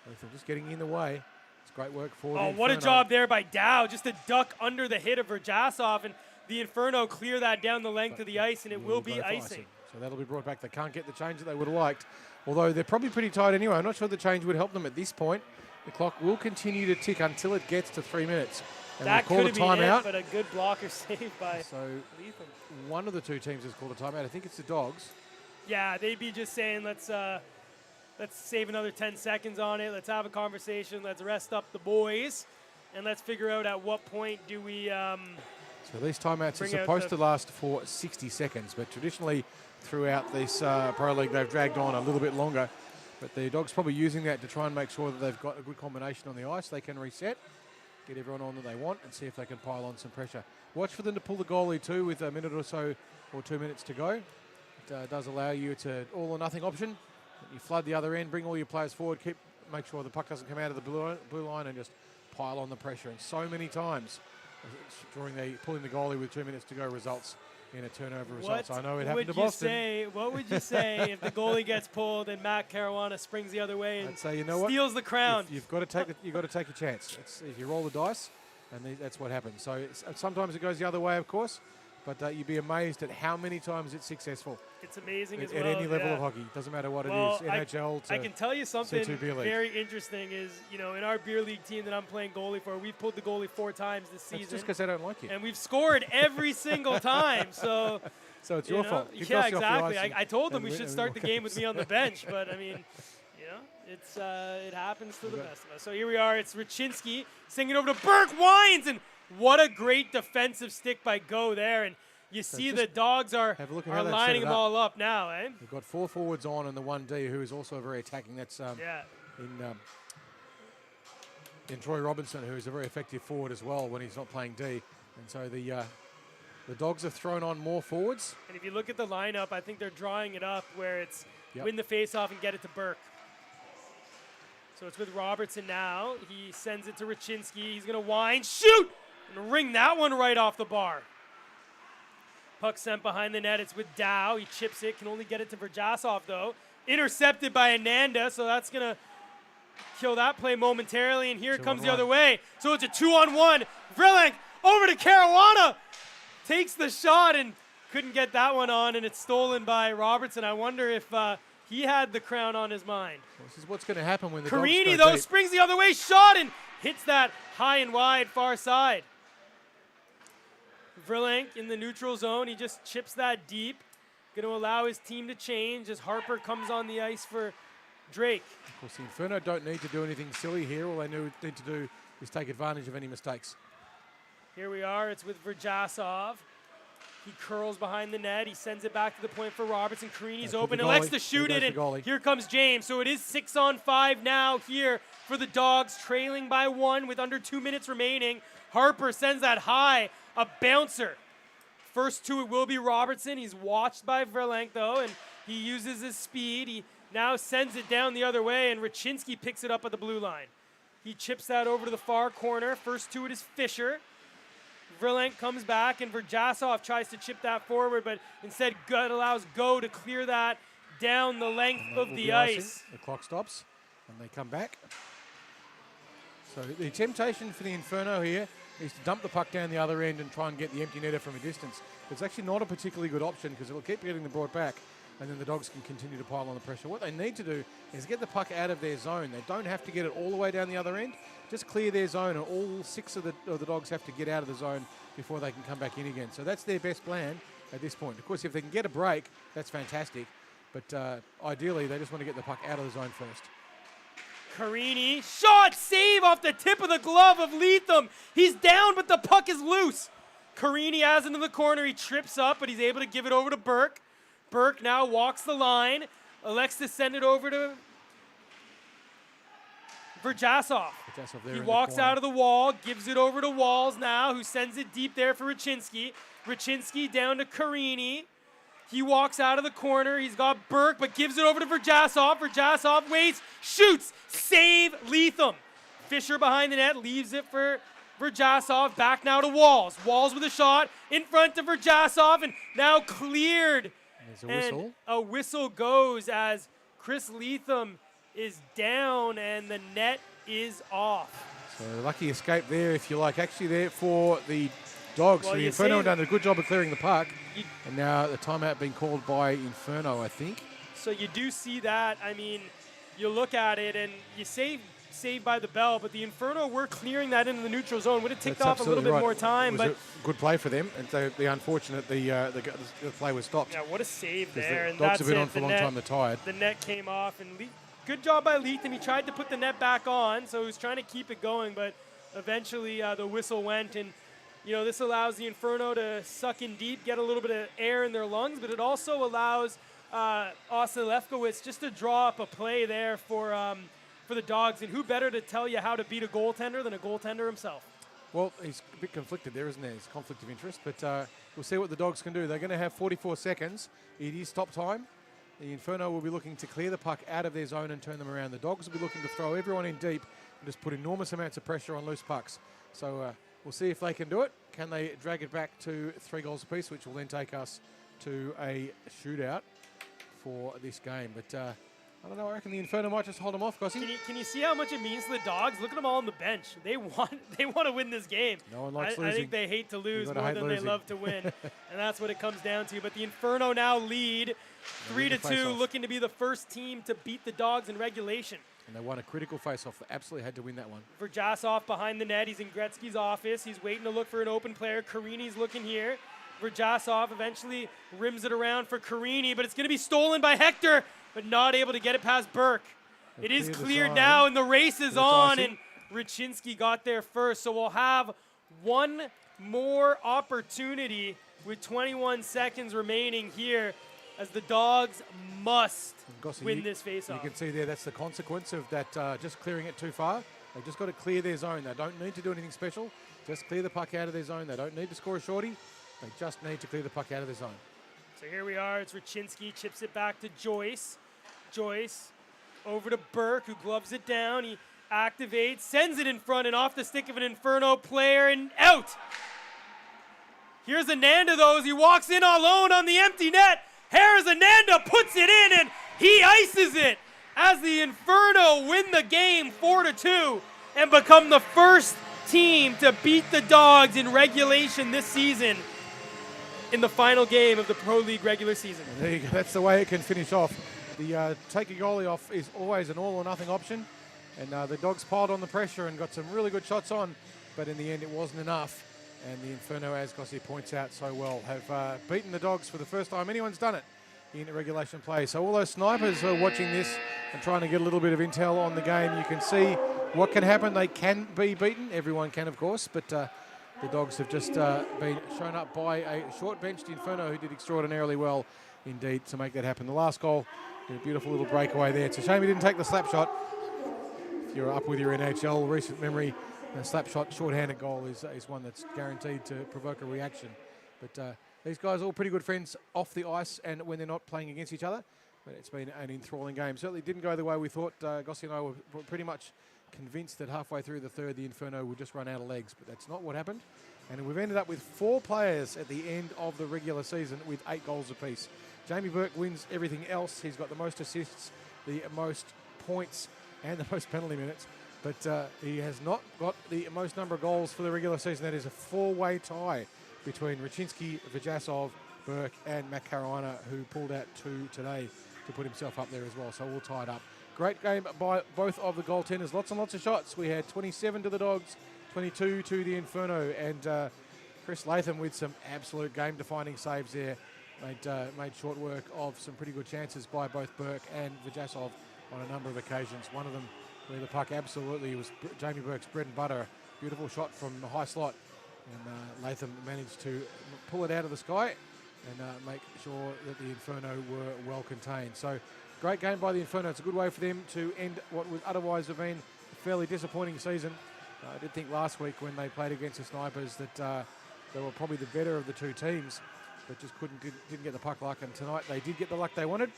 Aletham just getting in the way. It's great work for the Oh, what a Inferno. job there by Dow, just to duck under the hit of Verjasov, and the Inferno clear that down the length of the ice, and it will be icing. So that'll be brought back. They can't get the change that they would have liked, although they're probably pretty tight anyway. I'm not sure the change would help them at this point. The clock will continue to tick until it gets to 3 minutes. And That we'll could call have a been timeout. it, but a good blocker save by So Leatham. one of the two teams has called a timeout. I think it's the Dogs. Yeah, they'd be just saying, let's save another 10 seconds on it. Let's have a conversation. Let's rest up the boys, and let's figure out at what point do we. So these timeouts are supposed to last for 60 seconds, but traditionally throughout this Pro League they've dragged on a little bit longer. But the Dogs probably using that to try and make sure that they've got a good combination on the ice. They can reset, get everyone on that they want, and see if they can pile on some pressure. Watch for them to pull the goalie too with a minute or so or 2 minutes to go. It does allow you to all or nothing option. You flood the other end, bring all your players forward, make sure the puck doesn't come out of the blue line, and just pile on the pressure. And so many times pulling the goalie with 2 minutes to go results in a turnover result. So I know it happened to Boston. What would you say if the goalie gets pulled and Matt Caruana springs the other way and I'd say, you know what? steals the crown? You've got to take a chance. If you roll the dice, and that's what happens. So sometimes it goes the other way, of course, but you'd be amazed at how many times it's successful. It's amazing as at well. any level of hockey. Doesn't matter what it is, NHL to I can tell you something C2 beer league. very interesting is, in our beer league team that I'm playing goalie for, we've pulled the goalie 4 times this season. That's just because they don't like you. And we've scored every single time. So it's your fault. Yeah, exactly. I told them we should start the game with me on the bench, but I mean, it happens to the best of us. So here we are. It's Raczynski singing over to Burke, Wines, and what a great defensive stick by Go there. And you see the Dogs are lining them all up now, eh? They've got 4 forwards on and the 1D, who is also very attacking. That's in Troy Robinson, who is a very effective forward as well when he's not playing D. And so the The Dogs have thrown on more forwards. And if you look at the lineup, I think they're drawing it up where it's win the face-off and get it to Burke. So it's with Robertson now. He sends it to Raczynski. He's going to wind, shoot, and ring that one right off the bar. Puck sent behind the net. It's with Dow. He chips it. Can only get it to Verjasov, though. Intercepted by Ananda, so that's going to kill that play momentarily. And here it comes the other way. So it's a 2-on-1. Vrelink over to Caruana. Takes the shot and couldn't get that one on, and it's stolen by Robertson. I wonder if he had the crown on his mind. Well, this is what's going to happen when the Carini, Dogs go though, deep. springs the other way, shot, and hits that high and wide far side. Vrelink in the neutral zone. He just chips that deep. Going to allow his team to change as Harper comes on the ice for Drake. Of course, the Inferno don't need to do anything silly here. All they need to do is take advantage of any mistakes. Here we are. It's with Verjasov. He curls behind the net. He sends it back to the point for Robertson. Carini's open, elects to shoot it, and here comes James. So it is 6-on-5 now here for the Dogs, trailing by 1 with under 2 minutes remaining. Harper sends that high, a bouncer. First to it will be Robertson. He's watched by Vrelink, though, and he uses his speed. He now sends it down the other way, and Raczynski picks it up at the blue line. He chips that over to the far corner. First to it is Fisher. Vrelink comes back, and Verjasov tries to chip that forward, but instead allows Go to clear that down the length of the ice. The clock stops, and they come back. So the temptation for the Inferno here is to dump the puck down the other end and try and get the empty netter from a distance. It's actually not a particularly good option because it'll keep getting the ball back, and then the Dogs can continue to pile on the pressure. What they need to do is get the puck out of their zone. They don't have to get it all the way down the other end. Just clear their zone, and all 6 of the Dogs have to get out of the zone before they can come back in again. So that's their best plan at this point. Of course, if they can get a break, that's fantastic. But ideally, they just want to get the puck out of the zone first. Carini, shot, save off the tip of the glove of Leatham. He's down, but the puck is loose. Carini has into the corner. He trips up, but he's able to give it over to Burke. Burke now walks the line. Elects to send it over to Verjasov. He walks out of the wall, gives it over to Walls now, who sends it deep there for Raczynski. Raczynski down to Carini. He walks out of the corner. He's got Burke, but gives it over to Verjasov. Verjasov waits, shoots, save Leatham. Fisher behind the net, leaves it for Verjasov. Back now to Walls. Walls with a shot in front of Verjasov, and now cleared. There's a whistle. And a whistle goes as Chris Leatham is down, and the net is off. So lucky escape there, if you like, actually there for the Dogs. Well, the Inferno have done a good job of clearing the puck, and now the timeout being called by Inferno, I think. So you do see that. I mean, you look at it, and you saved by the bell, but the Inferno were clearing that into the neutral zone. Would have ticked off a little bit more time. It was a good play for them, and the unfortunate, the play was stopped. Yeah, what a save there. The and Dogs that's have been it. on for a long time, they're tired. The net came off, and good job by Leatham. He tried to put the net back on, so he was trying to keep it going, but eventually the whistle went, and this allows the Inferno to suck in deep, get a little bit of air in their lungs, but it also allows Austin Lefkowitz just to draw up a play there for the Dogs. And who better to tell you how to beat a goaltender than a goaltender himself? Well, he's a bit conflicted there, isn't there? It's conflict of interest, but we'll see what the Dogs can do. They're going to have 44 seconds. It is stop time. The Inferno will be looking to clear the puck out of their zone and turn them around. The Dogs will be looking to throw everyone in deep and just put enormous amounts of pressure on loose pucks. So we'll see if they can do it. Can they drag it back to 3 goals apiece, which will then take us to a shootout for this game. But I don't know. I reckon the Inferno might just hold them off, Gossie. Can you see how much it means to the Dogs? Look at them all on the bench. They want to win this game. No one likes losing. I think they hate to lose more than they love to win, and that's what it comes down to. But the Inferno now lead 3-2, looking to be the first team to beat the Dogs in regulation. And they won a critical face-off. They absolutely had to win that one. Verjasov behind the net. He's in Gretzky's office. He's waiting to look for an open player. Carini's looking here. Verjasov eventually rims it around for Carini, but it's going to be stolen by Hector, but not able to get it past Burke. It is cleared now, and the race is on, and Raczynski got there first. So we'll have one more opportunity with 21 seconds remaining here as the Dogs must win this face-off. You can see there that's the consequence of that just clearing it too far. They've just got to clear their zone. They don't need to do anything special. Just clear the puck out of their zone. They don't need to score a shorty. They just need to clear the puck out of the zone. So here we are. It's Raczynski, chips it back to Joyce. Joyce over to Burke, who gloves it down. He activates, sends it in front and off the stick of an Inferno player and out. Here's Ananda, though, as he walks in alone on the empty net. Harris Ananda puts it in, and he ices it as the Inferno win the game 4-2 and become the first team to beat the Dogs in regulation this season in the final game of the Pro League regular season. There you go. That's the way it can finish off. The take a goalie off is always an all-or-nothing option, and the Dogs piled on the pressure and got some really good shots on, but in the end it wasn't enough. And the Inferno, as Gossi points out so well, have beaten the Dogs for the first time anyone's done it in regulation play. So all those snipers are watching this and trying to get a little bit of intel on the game. You can see what can happen. They can be beaten. Everyone can, of course, but the Dogs have just been shown up by a short-benched Inferno who did extraordinarily well indeed to make that happen. The last goal, a beautiful little breakaway there. It's a shame he didn't take the slap shot. If you're up with your NHL recent memory, a slap shot, short-handed goal is one that's guaranteed to provoke a reaction. But these guys are all pretty good friends off the ice and when they're not playing against each other. But it's been an enthralling game. Certainly didn't go the way we thought. Gossi and I were pretty much convinced that halfway through the third, the Inferno would just run out of legs. But that's not what happened. And we've ended up with 4 players at the end of the regular season with 8 goals apiece. Jamie Burke wins everything else. He's got the most assists, the most points, and the most penalty minutes. But he has not got the most number of goals for the regular season. That is a 4-way tie between Raczynski, Vajasov, Burke, and Matt Caruana, who pulled out 2 today to put himself up there as well. So all tied up. Great game by both of the goaltenders. Lots and lots of shots. We had 27 to the Dogs, 22 to the Inferno, and Chris Latham with some absolute game-defining saves there. Made short work of some pretty good chances by both Burke and Vajasov on a number of occasions. One of them where the puck absolutely was Jamie Burke's bread and butter. Beautiful shot from the high slot. And Latham managed to pull it out of the sky and make sure that the Inferno were well contained. So great game by the Inferno. It's a good way for them to end what would otherwise have been a fairly disappointing season. I did think last week when they played against the Snipers that they were probably the better of the 2 teams, but just didn't get the puck luck. And tonight they did get the luck they wanted.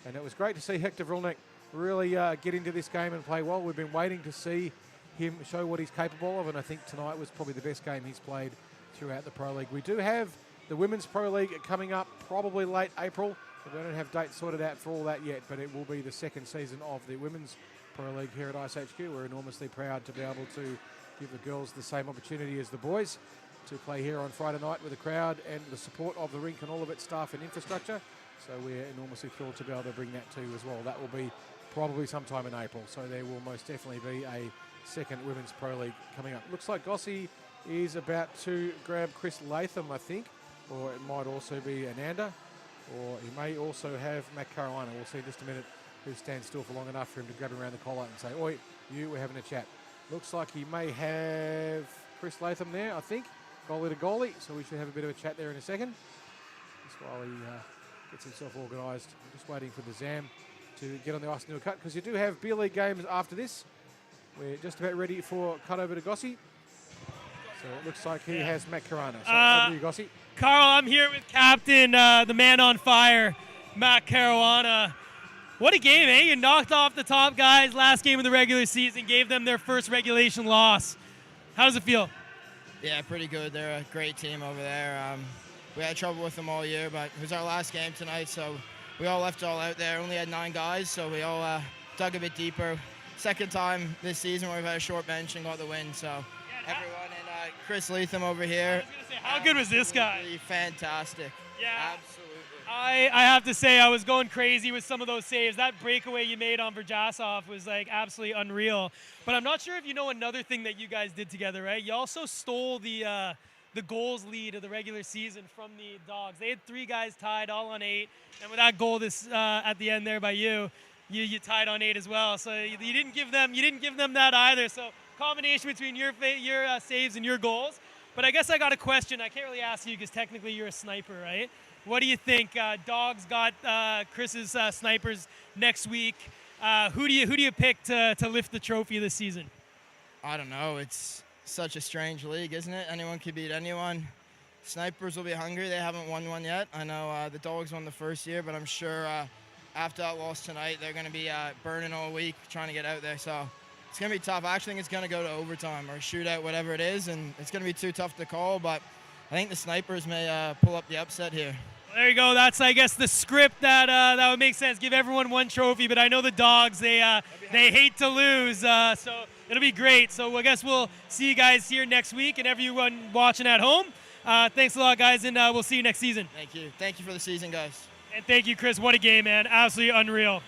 And it was great to see Hector Vrilnik really get into this game and play well. We've been waiting to see him show what he's capable of, and I think tonight was probably the best game he's played throughout the Pro League. We do have the Women's Pro League coming up probably late April. We don't have dates sorted out for all that yet, but it will be the second season of the Women's Pro League here at iceHQ. We're enormously proud to be able to give the girls the same opportunity as the boys to play here on Friday night with the crowd and the support of the rink and all of its staff and infrastructure. So we're enormously thrilled to be able to bring that to you as well. That will be probably sometime in April, so there will most definitely be a second Women's Pro League coming up. Looks like Gossi is about to grab Chris Latham, I think, or it might also be Ananda, or he may also have Matt Caruana. We'll see in just a minute who stands still for long enough for him to grab him around the collar and say, "Oi, we're having a chat." Looks like he may have Chris Latham there, I think, goalie to goalie, so we should have a bit of a chat there in a second. Just while he gets himself organised. I'm just waiting for the Zam to get on the ice and do a cut, because you do have beer league games after this. We're just about ready for cut over to Gossi. So it looks like he has Matt Caruana. So over to you, Gossi. Carl, I'm here with Captain, the man on fire, Matt Caruana. What a game, eh? You knocked off the top guys last game of the regular season, gave them their first regulation loss. How does it feel? Yeah, pretty good. They're a great team over there. We had trouble with them all year, but it was our last game tonight, so we all left it all out there. Only had 9 guys, so we all dug a bit deeper. Second time this season where we've had a short bench and got the win, so everyone, and Chris Latham over here. I was going to say, how good was this guy? Fantastic. Yeah. Absolutely. I have to say, I was going crazy with some of those saves. That breakaway you made on Vajasov was like absolutely unreal. But I'm not sure if you know another thing that you guys did together, right? You also stole the goals lead of the regular season from the Dogs. They had 3 guys tied, all on 8, and with that goal this at the end there by you tied on 8 as well. So you didn't give them that either. So combination between your saves and your goals. But I guess I got a question. I can't really ask you because technically you're a sniper, right? What do you think? Dogs got Chris's snipers next week. Who do you pick to lift the trophy this season? I don't know. It's such a strange league, isn't it? Anyone could beat anyone. Snipers will be hungry. They haven't won one yet. I know the Dogs won the first year, but I'm sure after that loss tonight, they're going to be burning all week trying to get out there. So it's going to be tough. I actually think it's going to go to overtime or shootout, whatever it is, and it's going to be too tough to call, but I think the Snipers may pull up the upset here. There you go. That's, I guess, the script that would make sense. Give everyone one trophy, but I know the Dogs, they hate to lose, so it'll be great. So I guess we'll see you guys here next week, and everyone watching at home. Thanks a lot, guys, and we'll see you next season. Thank you. Thank you for the season, guys. And thank you, Chris. What a game, man. Absolutely unreal.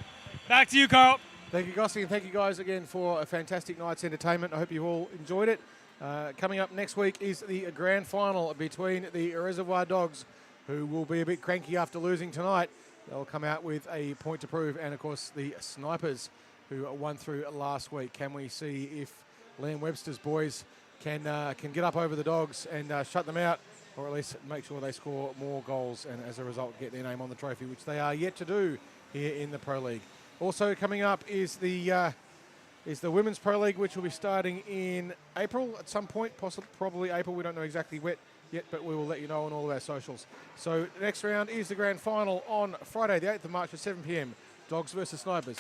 Back to you, Carl. Thank you, Gossi, and thank you guys again for a fantastic night's entertainment. I hope you've all enjoyed it. Coming up next week is the grand final between the Reservoir Dogs, who will be a bit cranky after losing tonight. They'll come out with a point to prove, and of course the Snipers, who won through last week. Can we see if Liam Webster's boys can get up over the Dogs and shut them out, or at least make sure they score more goals and as a result get their name on the trophy, which they are yet to do here in the Pro League. Also coming up is the Women's Pro League, which will be starting in April at some point, probably April. We don't know exactly when yet, but we will let you know on all of our socials. So the next round is the grand final on Friday, the 8th of March at 7 p.m. Dogs versus Snipers.